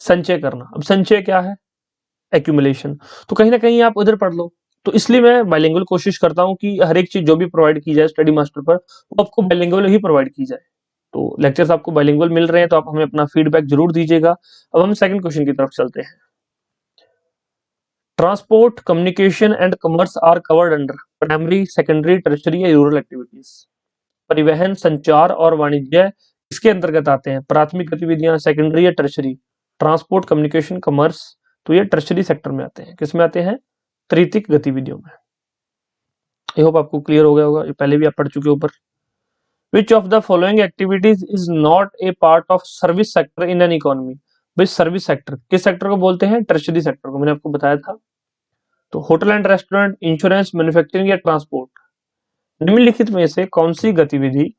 संचय करना। अब संचय क्या है? एक्यूमुलेशन। तो कहीं ना कहीं आप उधर पढ़ लो। तो इसलिए मैं बाइलिंगुअल कोशिश करता हूँ कि हर एक चीज जो भी प्रोवाइड की जाए स्टडी मास्टर पर, वो आपको बाइलिंगुअल ही प्रोवाइड की जाए। तो लेक्चर्स आपको बाइलिंगुअल मिल रहे हैं तो आप हमें अपना फीडबैक जरूर दीजिएगा। अब हम सेकंड क्वेश्चन की तरफ चलते हैं। Transport, communication and commerce are covered under primary, secondary, tertiary या रूरल एक्टिविटीज। परिवहन, संचार और वाणिज्य इसके अंतर्गत आते हैं। प्राथमिक गतिविधियां सेकेंडरी या टर्शरी। ट्रांसपोर्ट, कम्युनिकेशन, कॉमर्स तो ये टर्शरी सेक्टर में आते हैं। किस में आते हैं? तृतीयक गतिविधियों में। आई होप आपको क्लियर हो गया होगा, ये पहले भी आप पढ़ चुके ऊपर। विच of the following activities is not a part of service sector in an economy. भाई सर्विस सेक्टर किस सेक्टर को बोलते हैं? टर्शरी सेक्टर को, मैंने आपको बताया था। तो hotel and restaurant, insurance, manufacturing या ट्रांसपोर्ट। निम्नलिखित में से कौन सी गतिविधि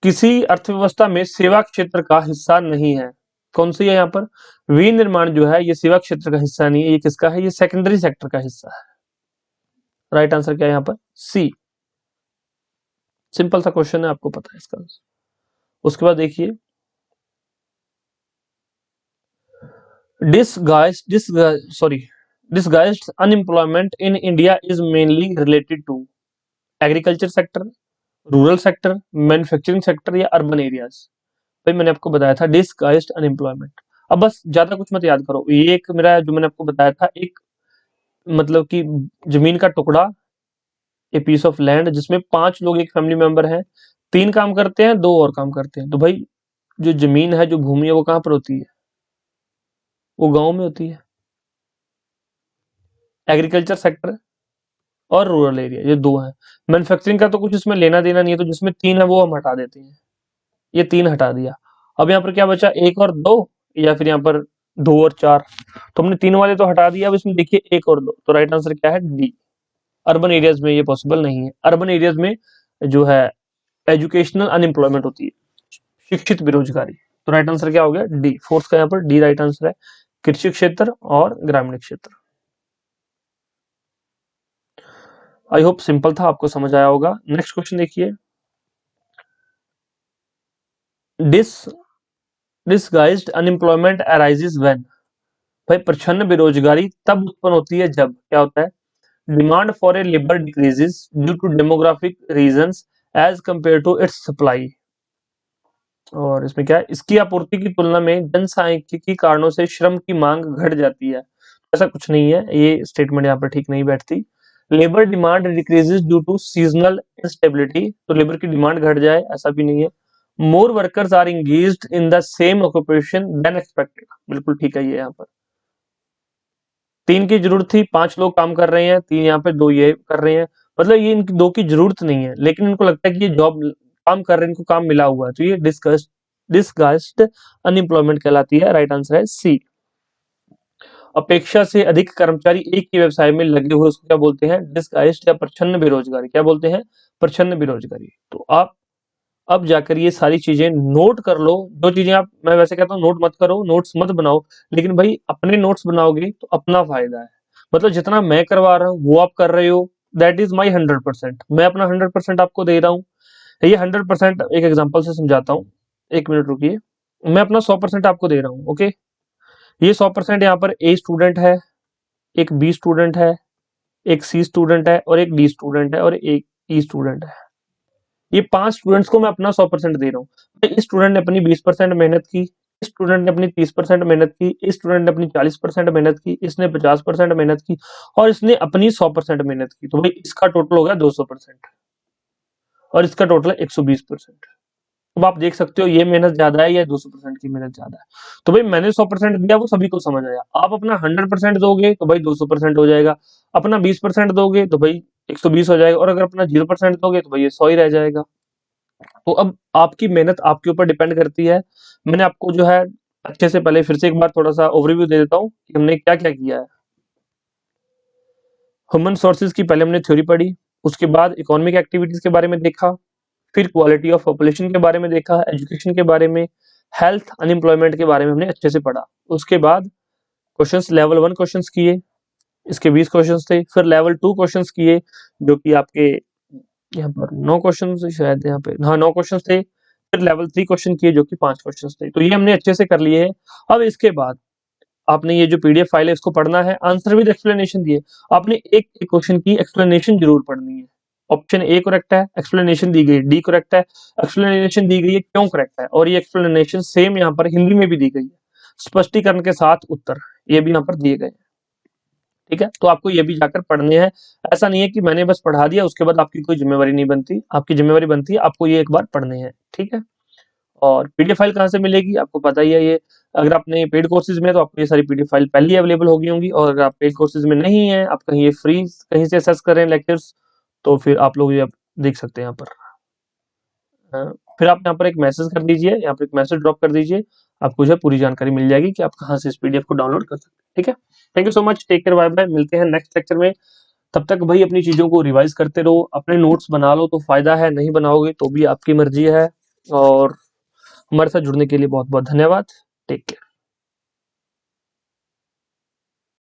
किसी अर्थव्यवस्था में सेवा क्षेत्र का हिस्सा नहीं है? कौन सी है यहाँ पर? विनिर्माण जो है ये सेवा क्षेत्र का हिस्सा नहीं है, ये किसका है? ये सेकेंडरी सेक्टर का हिस्सा है। राइट आंसर क्या है यहाँ पर? सी। सिंपल सा क्वेश्चन है, आपको पता है इसका। उसके बाद देखिए, disguised unemployment in India is mainly related to agriculture sector, rural sector, manufacturing sector या अर्बन एरियाज। भाई मैंने आपको बताया था डिस्गाइज्ड अनएम्प्लॉयमेंट। अब बस ज्यादा कुछ मत याद करो, ये एक मेरा जो मैंने आपको बताया था, एक मतलब कि जमीन का टुकड़ा, ए पीस ऑफ लैंड, जिसमें 5 लोग एक फैमिली मेंबर हैं, 3 काम करते हैं, 2 और काम करते हैं। तो भाई जो जमीन है, जो भूमि है, वो कहाँ पर होती है? वो गांव में होती है। एग्रीकल्चर सेक्टर और रूरल एरिया, ये 2 हैं। मैन्युफैक्चरिंग का तो कुछ इसमें लेना देना नहीं है, तो जिसमें 3 है वो हम हटा देते हैं। ये 3 हटा दिया। अब यहाँ पर क्या बचा? 1 और 2, या फिर यहाँ पर 2 और 4। तो हमने 3 वाले तो हटा दिया, अब इसमें देखिए 1 और 2, तो राइट आंसर क्या है? डी। अर्बन एरियाज में ये पॉसिबल नहीं है। अर्बन एरियाज में जो है एजुकेशनल अनएम्प्लॉयमेंट होती है, शिक्षित बेरोजगारी। तो राइट आंसर क्या हो गया? डी। फोर्थ का यहाँ पर डी राइट आंसर है। कृषि क्षेत्र और ग्रामीण क्षेत्र। आई होप सिंपल था, आपको समझ आया होगा। नेक्स्ट क्वेश्चन देखिए, dis disguised unemployment arises when. भाई प्रछन्न बेरोजगारी तब उत्पन्न होती है जब क्या होता है? Demand for a labour decreases due to demographic reasons as compare to its supply. और इसमें क्या है? इसकी आपूर्ति की तुलना में जनसांख्यिकी कारणों से श्रम की मांग घट जाती है। ऐसा कुछ नहीं है, ये स्टेटमेंट यहाँ पर ठीक नहीं बैठती। Labour demand decreases due to seasonal instability, तो लेबर की डिमांड घट जाए ऐसा भी नहीं है। More workers are engaged in the same occupation than expected, बिल्कुल ठीक है ये यहाँ पर। 3 की जरूरत थी, 5 लोग काम कर रहे हैं, 3 यहाँ पे 2 ये कर रहे हैं, मतलब ये इनकी 2 की जरूरत नहीं है, लेकिन इनको लगता है कि ये जॉब काम कर रहे हैं, इनको काम मिला हुआ है, तो ये डिस्गस्ड अनएम्प्लॉयमेंट कहलाती है। राइट आंसर है सी। अपेक्षा से अधिक कर्मचारी एक ही व्यवसाय में लगे हुए, उसको क्या बोलते हैं? डिस्गाइज्ड या प्रच्छन्न बेरोजगारी। क्या बोलते हैं? प्रच्छन्न बेरोजगारी। तो आप अब जाकर ये सारी चीजें नोट कर लो। जो चीजें आप, मैं वैसे कहता हूँ नोट मत करो, नोट्स मत बनाओ, लेकिन भाई अपने नोट्स बनाओगे तो अपना फायदा है। मतलब जितना मैं करवा रहा हूँ वो आप कर रहे हो, दैट इज माई 100%। मैं अपना 100% आपको दे रहा हूँ। ये 100% एक एग्जाम्पल से समझाता हूँ, 1 मिनट रुकिए। मैं अपना 100% आपको दे रहा हूँ, ओके। ये 100% यहाँ पर ए स्टूडेंट है, एक बी स्टूडेंट है, एक सी स्टूडेंट है और एक डी स्टूडेंट है और एक ई स्टूडेंट है। ये 5 स्टूडेंट्स को मैं अपना 100% दे रहा हूँ। इस स्टूडेंट ने अपनी 20% मेहनत की, इस स्टूडेंट ने अपनी 30% मेहनत की, इस स्टूडेंट ने अपनी 40% मेहनत की, इसने 50% मेहनत की और इसने अपनी 100% मेहनत की। तो भाई इसका टोटल हो गया 200% और इसका टोटल है 120%। अब आप देख सकते हो ये मेहनत ज्यादा है या 200% की मेहनत ज्यादा है। तो भाई मैंने 100% दिया, वो सभी को समझ आया। आप अपना 100% दोगे तो भाई 200% हो जाएगा, अपना 20% दोगे तो भाई 120 हो जाएगा, और अगर अपना 0% दोगे तो भाई ये 100 ही रह जाएगा। तो अब आपकी मेहनत आपके ऊपर डिपेंड करती है। मैंने आपको जो है अच्छे से पहले फिर से एक बार थोड़ा सा ओवरव्यू दे देता हूँ कि हमने क्या क्या किया है। ह्यूमन सोर्सेज की पहले हमने थ्योरी पढ़ी, उसके बाद इकोनॉमिक एक्टिविटीज के बारे में देखा, फिर क्वालिटी ऑफ पॉपुलेशन के बारे में देखा, एजुकेशन के बारे में, हेल्थ, अनएम्प्लॉयमेंट के बारे में हमने अच्छे से पढ़ा। उसके बाद क्वेश्चंस लेवल 1 क्वेश्चंस किए, इसके 20 क्वेश्चंस थे। फिर लेवल 2 क्वेश्चंस किए जो कि आपके यहाँ पर 9 क्वेश्चंस शायद यहाँ पे, हाँ 9 क्वेश्चंस थे। फिर लेवल 3 क्वेश्चन किए जो कि 5 क्वेश्चंस थे। तो ये हमने अच्छे से कर लिए हैं। अब इसके बाद आपने ये जो पीडीएफ फाइल है इसको पढ़ना है, आंसर विद एक्सप्लेनेशन दिए। आपने एक एक क्वेश्चन की एक्सप्लेनेशन जरूर पढ़नी है। ऑप्शन ए करेक्ट है, एक्सप्लेनेशन दी गई, डी करेक्ट है, एक्सप्लेनेशन दी गई है क्यों करेक्ट है, और ये एक्सप्लेनेशन सेम यहाँ पर हिंदी में भी दी गई है, स्पष्टीकरण के साथ उत्तर ये भी यहाँ पर दिए गए हैं। ठीक है, तो आपको ये भी जाकर पढ़ने हैं। ऐसा नहीं है कि मैंने बस पढ़ा दिया उसके बाद आपकी कोई जिम्मेवारी नहीं बनती, आपकी जिम्मेवारी बनती है आपको ये एक बार पढ़ने हैं। ठीक है, और पीडीएफ फाइल कहाँ से मिलेगी आपको पता ही है। ये अगर आपने पेड कोर्सेज में है तो आपको ये सारी पीडीएफ फाइल पहले ही अवेलेबल होगी होंगी, और अगर आप पेड कोर्सेज में नहीं है, आप कहीं ये फ्री कहीं से एक्सेस कर रहे हैं लेक्चर्स, तो फिर आप लोग ये आप देख सकते हैं यहाँ पर। फिर आप यहाँ पर एक मैसेज कर दीजिए, यहाँ पर एक मैसेज ड्रॉप कर दीजिए, आपको जो है पूरी जानकारी मिल जाएगी कि आप कहाँ से इस पीडीएफ को डाउनलोड कर सकते हैं। ठीक है, thank you so much, take care, bye bye, मिलते हैं नेक्स्ट लेक्चर में। तब तक भाई अपनी चीजों को रिवाइज करते रहो, अपने नोट्स बना लो तो फायदा है, नहीं बनाओगे तो भी आपकी मर्जी है। और हमारे साथ जुड़ने के लिए बहुत बहुत धन्यवाद। Take care.